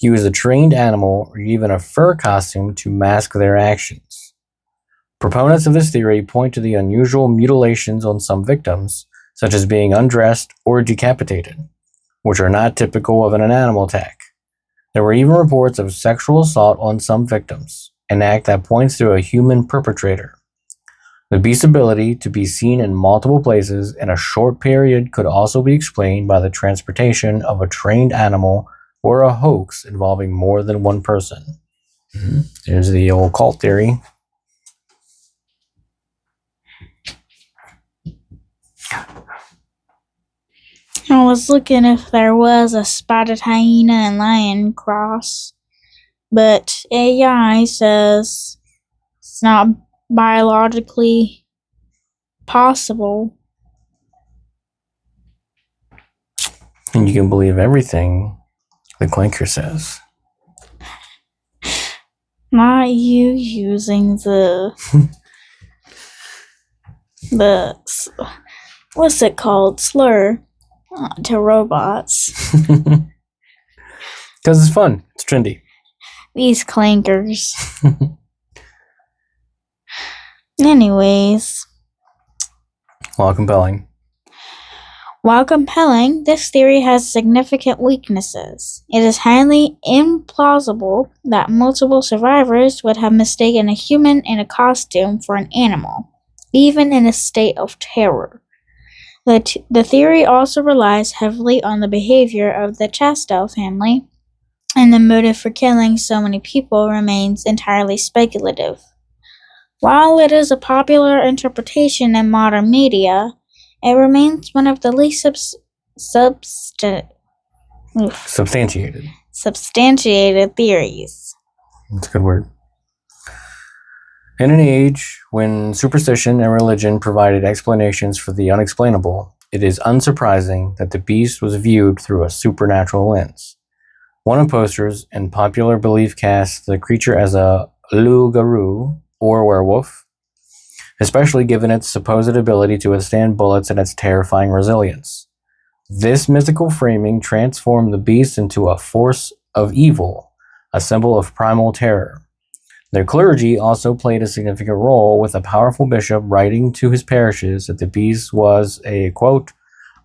who used a trained animal or even a fur costume to mask their actions. Proponents of this theory point to the unusual mutilations on some victims, such as being undressed or decapitated, which are not typical of an animal attack. There were even reports of sexual assault on some victims, an act that points to a human perpetrator. The beast's ability to be seen in multiple places in a short period could also be explained by the transportation of a trained animal or a hoax involving more than one person. There's the old cult theory. I was looking if there was a spotted hyena and lion cross, but AI says it's not biologically possible. And you can believe everything the clanker says. Not you using the what's it called, slur to robots. Because it's fun. It's trendy. These clankers. Anyways. While compelling, this theory has significant weaknesses. It is highly implausible that multiple survivors would have mistaken a human in a costume for an animal, even in a state of terror. The theory also relies heavily on the behavior of the Chastel family, and the motive for killing so many people remains entirely speculative. While it is a popular interpretation in modern media, it remains one of the least substantiated theories. That's a good word. In an age when superstition and religion provided explanations for the unexplainable, it is unsurprising that the beast was viewed through a supernatural lens. One of posters in popular belief casts the creature as a loup-garou or werewolf. especially given its supposed ability to withstand bullets and its terrifying resilience. This mythical framing transformed the beast into a force of evil, a symbol of primal terror. The clergy also played a significant role, with a powerful bishop writing to his parishes that the beast was a, quote,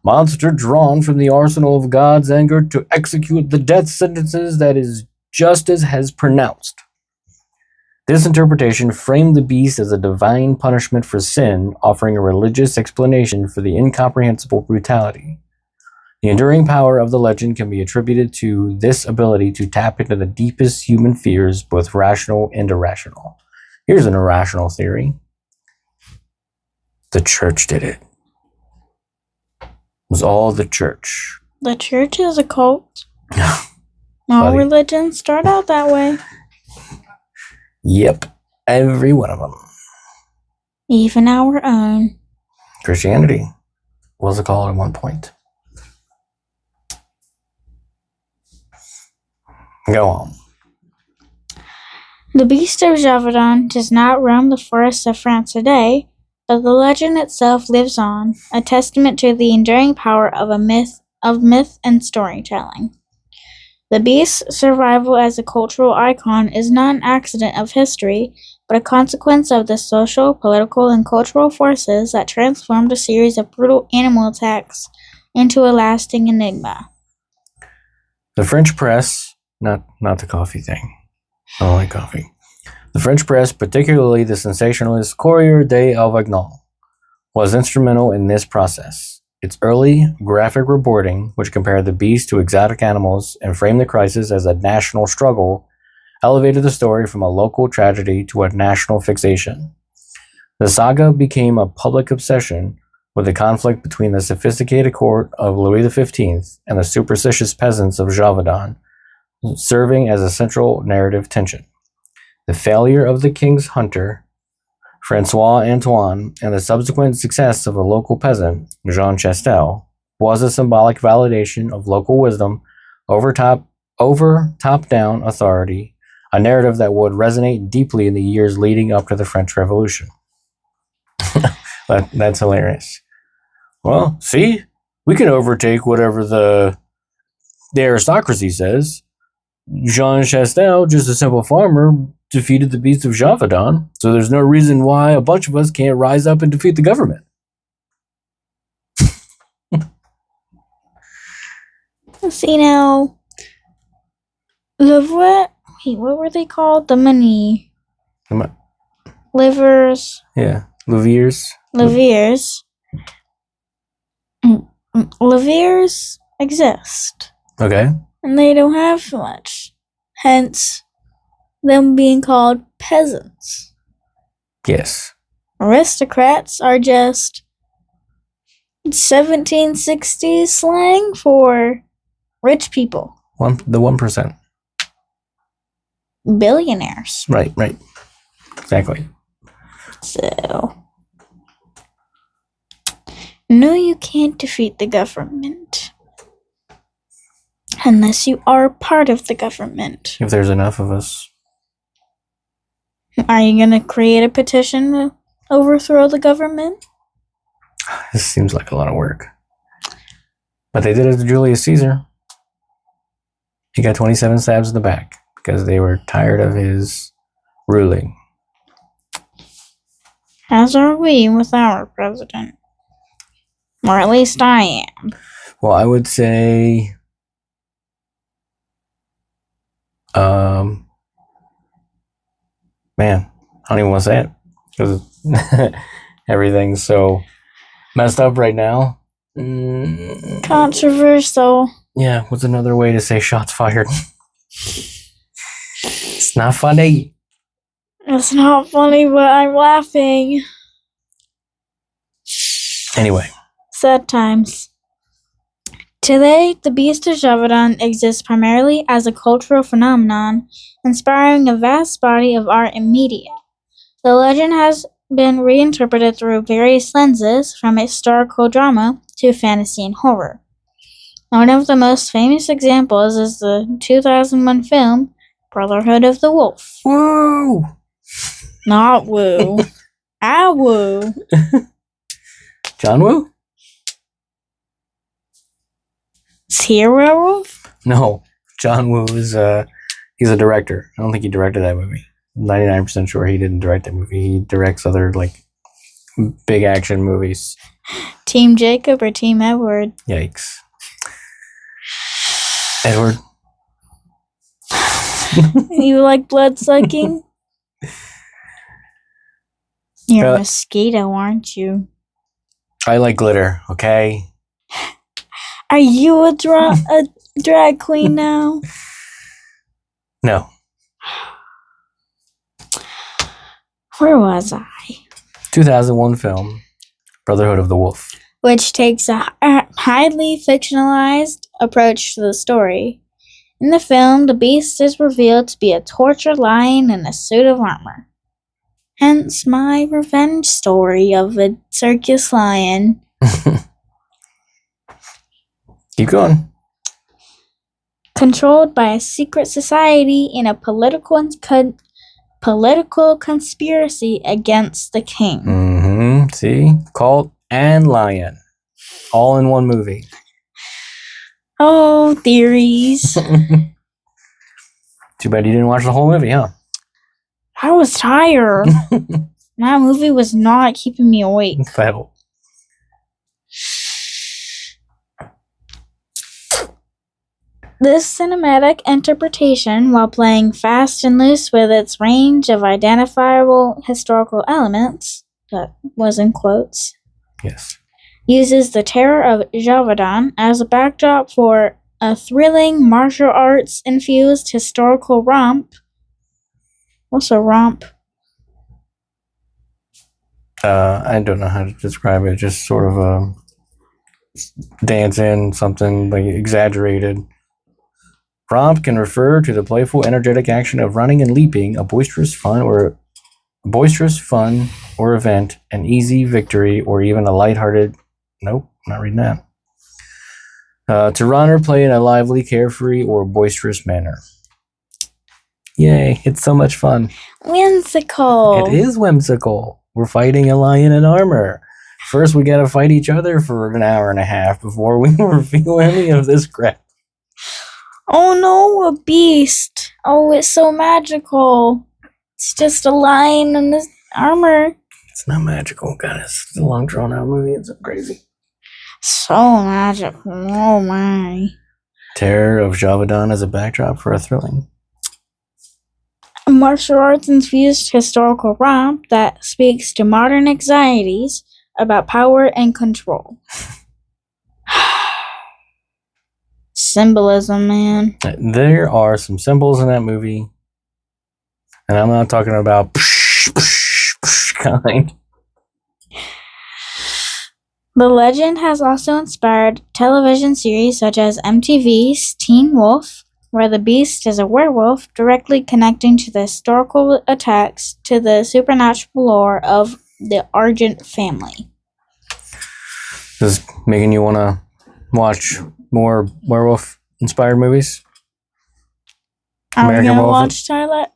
monster drawn from the arsenal of God's anger to execute the death sentences that his justice has pronounced. This interpretation framed the beast as a divine punishment for sin, offering a religious explanation for the incomprehensible brutality. The enduring power of the legend can be attributed to this ability to tap into the deepest human fears, both rational and irrational. Here's an irrational theory. The church did it. It was all the church. The church is a cult. All Buddy. religions start out that way. Yep, every one of them. Even our own. Christianity was a cult at one point. Go on. The beast of Gévaudan does not roam the forests of France today, but the legend itself lives on, a testament to the enduring power of myth and storytelling. The beast's survival as a cultural icon is not an accident of history, but a consequence of the social, political, and cultural forces that transformed a series of brutal animal attacks into a lasting enigma. The French press, not the coffee thing. I don't like coffee. The French press, particularly the sensationalist Courrier d'Avignon, was instrumental in this process. Its early graphic reporting, which compared the beast to exotic animals and framed the crisis as a national struggle, elevated the story from a local tragedy to a national fixation. The saga became a public obsession, with the conflict between the sophisticated court of Louis XV and the superstitious peasants of Gévaudan serving as a central narrative tension. The failure of the king's hunter, Francois Antoine, and the subsequent success of a local peasant, Jean Chastel, was a symbolic validation of local wisdom over top-down authority, a narrative that would resonate deeply in the years leading up to the French Revolution. That's hilarious. Well, see? We can overtake whatever the aristocracy says. Jean Chastel, just a simple farmer, defeated the beast of Gévaudan, so there's no reason why a bunch of us can't rise up and defeat the government. See now, what were they called? The many livers. Yeah, Louviers. Leviers exist. Okay. And they don't have much. Hence, them being called peasants. Yes. Aristocrats are just 1760s slang for rich people. The 1%. Billionaires. Right. Exactly. So, no, you can't defeat the government. Unless you are part of the government. If there's enough of us. Are you going to create a petition to overthrow the government? This seems like a lot of work. But they did it to Julius Caesar. He got 27 stabs in the back because they were tired of his ruling. As are we with our president. Or at least I am. Well, I would say... man, I don't even want to say it because everything's so messed up right now. Controversial. Yeah, what's another way to say shots fired? It's not funny. It's not funny, but I'm laughing. Anyway. Sad times. Today, the Beast of Gévaudan exists primarily as a cultural phenomenon, inspiring a vast body of art and media. The legend has been reinterpreted through various lenses, from historical drama to fantasy and horror. One of the most famous examples is the 2001 film Brotherhood of the Wolf. Woo! Not woo. Ow. John Woo? Is he a werewolf? No, John Woo is he's a director. I don't think he directed that movie. I'm 99% sure he didn't direct that movie. He directs other like big action movies. Team Jacob or Team Edward? Yikes. Edward. You like blood sucking? You're a mosquito, aren't you? I like glitter, okay? Are you a drag queen now? No. Where was I? 2001 film, Brotherhood of the Wolf. Which takes a highly fictionalized approach to the story. In the film, the beast is revealed to be a tortured lion in a suit of armor. Hence my revenge story of a circus lion. Keep going. Controlled by a secret society in a political conspiracy against the king. Mm-hmm. See? Cult and lion. All in one movie. Oh, theories. Too bad you didn't watch the whole movie, huh? I was tired. That movie was not keeping me awake. Fail. This cinematic interpretation, while playing fast and loose with its range of identifiable historical elements, that was in quotes, Yes. uses the terror of Gévaudan as a backdrop for a thrilling martial arts-infused historical romp. What's a romp? I don't know how to describe it. Just sort of a dancing, something like exaggerated. Romp can refer to the playful, energetic action of running and leaping, a boisterous fun or event, an easy victory, or even a lighthearted. Nope, not reading that. To run or play in a lively, carefree, or boisterous manner. Yay, it's so much fun. Whimsical. It is whimsical. We're fighting a lion in armor. First, we gotta fight each other for an hour and a half before we reveal any of this crap. Oh no, a beast. Oh, it's so magical. It's just a lion in this armor. It's not magical, guys. It's a long, drawn-out movie. It's crazy. So magical. Oh my. Terror of Gévaudan as a backdrop for a thrilling. A martial arts infused historical romp that speaks to modern anxieties about power and control. Symbolism, man. There are some symbols in that movie, and I'm not talking about kind. The legend has also inspired television series such as MTV's Teen Wolf, where the beast is a werewolf, directly connecting to the historical attacks to the supernatural lore of the Argent family. Just making you want to watch more werewolf-inspired movies? Are we American gonna Werewolf? watch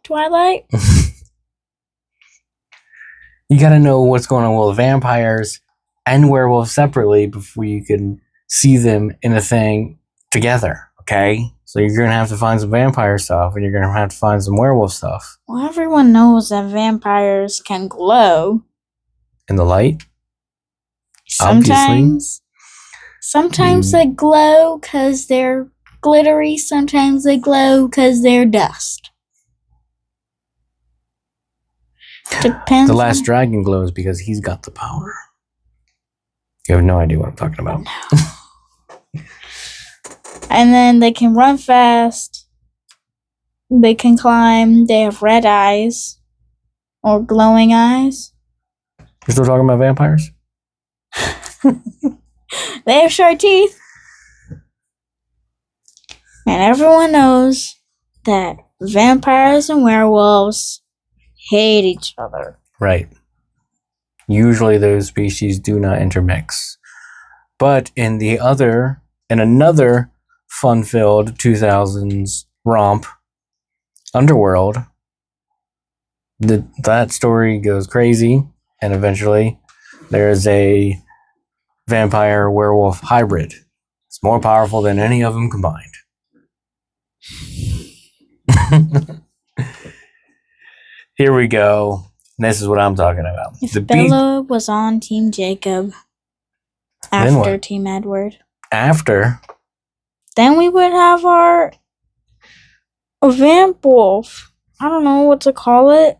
Twilight? You gotta know what's going on with vampires and werewolves separately before you can see them in a thing together, okay? So you're gonna have to find some vampire stuff, and you're gonna have to find some werewolf stuff. Well, everyone knows that vampires can glow. In the light? Sometimes they glow because they're glittery. Sometimes they glow because they're dust. Depends. The last dragon glows because he's got the power. You have no idea what I'm talking about. And then they can run fast. They can climb. They have red eyes. Or glowing eyes. We're still talking about vampires? They have sharp teeth. And everyone knows that vampires and werewolves hate each other. Right. Usually those species do not intermix. But in another fun-filled 2000s romp, Underworld, that story goes crazy, and eventually there is a vampire werewolf hybrid. It's more powerful than any of them combined. Here we go. This is what I'm talking about. If Bella was on Team Jacob after Team Edward. After? Then we would have a vamp wolf. I don't know what to call it.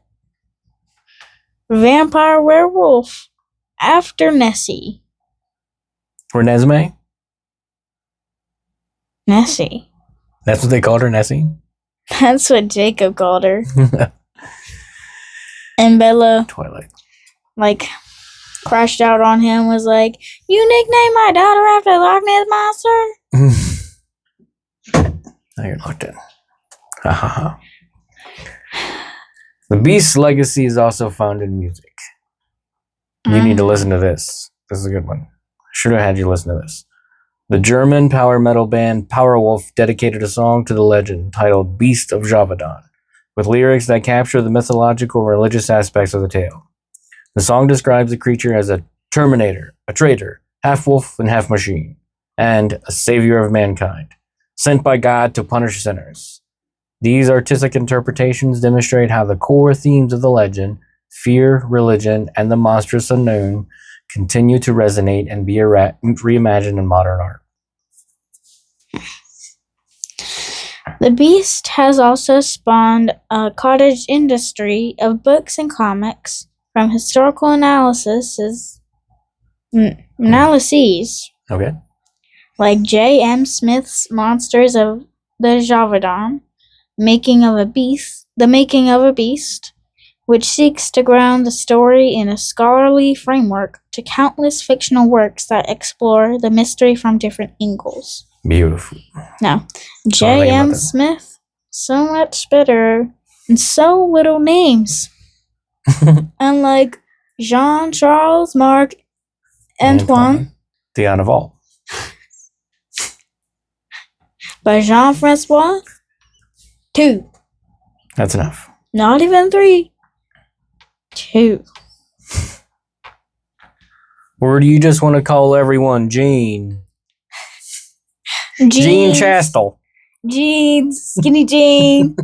Vampire werewolf. After Nessie. Renesmee? Nessie. That's what they called her, Nessie? That's what Jacob called her. And Bella, Twilight, like, crashed out on him, was like, "You nicknamed my daughter after Loch Ness Monster?" Now you're locked in. Ha ha ha. The Beast's legacy is also found in music. You need to listen to this. This is a good one. I should have had you listen to this. The German power metal band Powerwolf dedicated a song to the legend titled Beast of Gévaudan, with lyrics that capture the mythological and religious aspects of the tale. The song describes the creature as a terminator, a traitor, half wolf and half machine, and a savior of mankind, sent by God to punish sinners. These artistic interpretations demonstrate how the core themes of the legend, fear, religion, and the monstrous unknown, continue to resonate and be reimagined in modern art. The Beast has also spawned a cottage industry of books and comics from historical analyses, Okay. like J.M. Smith's Monsters of the Gévaudan, The Making of a Beast, which seeks to ground the story in a scholarly framework to countless fictional works that explore the mystery from different angles. Beautiful. Now, J.M. Smith, so much better and so little names. Unlike Jean-Charles Marc Antoine the Annaval. by Jean-Francois, 2. That's enough. Not even 3. 2. Or do you just want to call everyone Jean? Jean Chastel. Jean, Skinny Jean.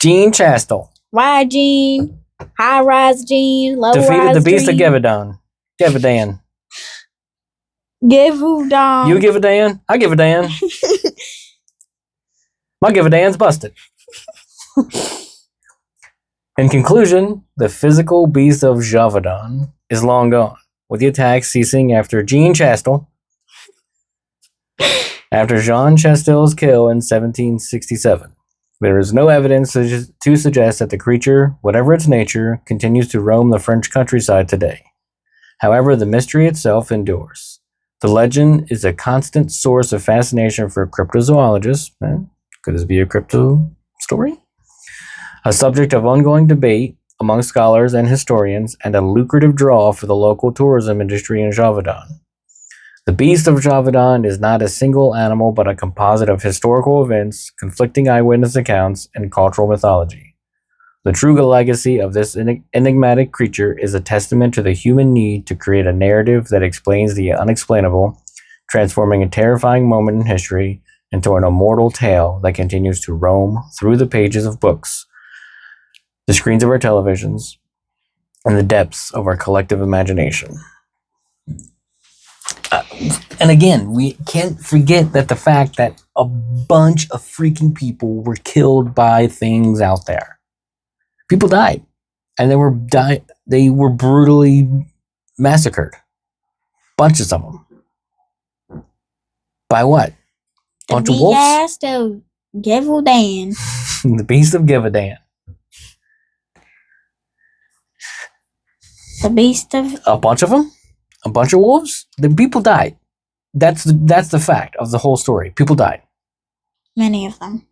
Jean Chastel. Wide Jean. High rise Jean. Low Defeated rise the Beast Jean. of Gévaudan. Gévaudan. Gévaudan. You give a Dan? I give a Dan. My Gévaudan's busted. In conclusion, the physical Beast of Gévaudan is long gone, with the attacks ceasing after Jean Chastel. After Jean Chastel's kill in 1767, there is no evidence to suggest that the creature, whatever its nature, continues to roam the French countryside today. However, the mystery itself endures. The legend is a constant source of fascination for cryptozoologists. Could this be a crypto story? A subject of ongoing debate among scholars and historians, and a lucrative draw for the local tourism industry in Gévaudan. The Beast of Gévaudan is not a single animal, but a composite of historical events, conflicting eyewitness accounts, and cultural mythology. The true legacy of this enigmatic creature is a testament to the human need to create a narrative that explains the unexplainable, transforming a terrifying moment in history into an immortal tale that continues to roam through the pages of books, the screens of our televisions, and the depths of our collective imagination. And again, we can't forget that the fact that a bunch of freaking people were killed by things out there. People died, and they were brutally massacred. Bunches of them. By what? Bunch of wolves? The Beast of Gévaudan. The Beast of Gévaudan. The Beast of... A bunch of them? A bunch of wolves? The people died. That's the fact of the whole story. People died. Many of them.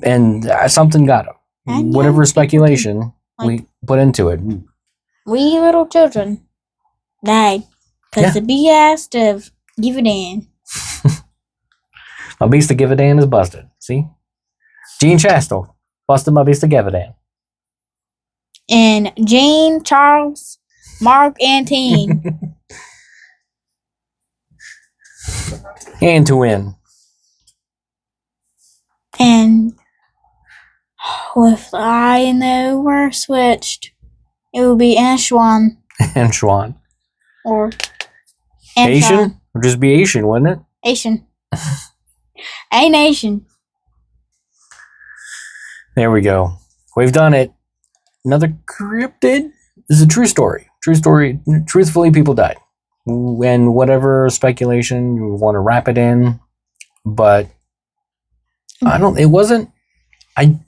And something got them. And whatever speculation like, we put into it. We little children died because the Beast of Gévaudan. My Beast of Gévaudan is busted. See? Jean Chastel busted my Beast of Gévaudan. And Jean, Charles, Mark, and Teen. And to win. And with the I and the O were switched, it would be Anshwan. And Schwan. Or Asian? Would just be Asian, wouldn't it? Asian. A nation. There we go. We've done it. Another cryptid. This is a true story. True story. Truthfully, people died. And whatever speculation you want to wrap it in, but I don't. It wasn't. I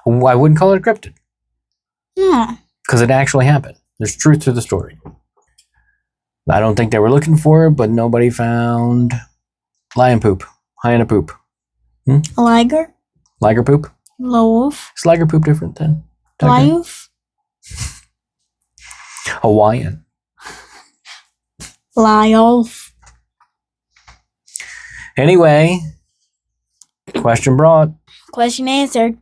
wouldn't call it a cryptid. Yeah. Because it actually happened. There's truth to the story. I don't think they were looking for it, but nobody found lion poop, hyena poop, Liger. liger poop. Loaf. Is liger poop different than tiger? Life. Hawaiian. Liolf. Anyway, question brought. Question answered.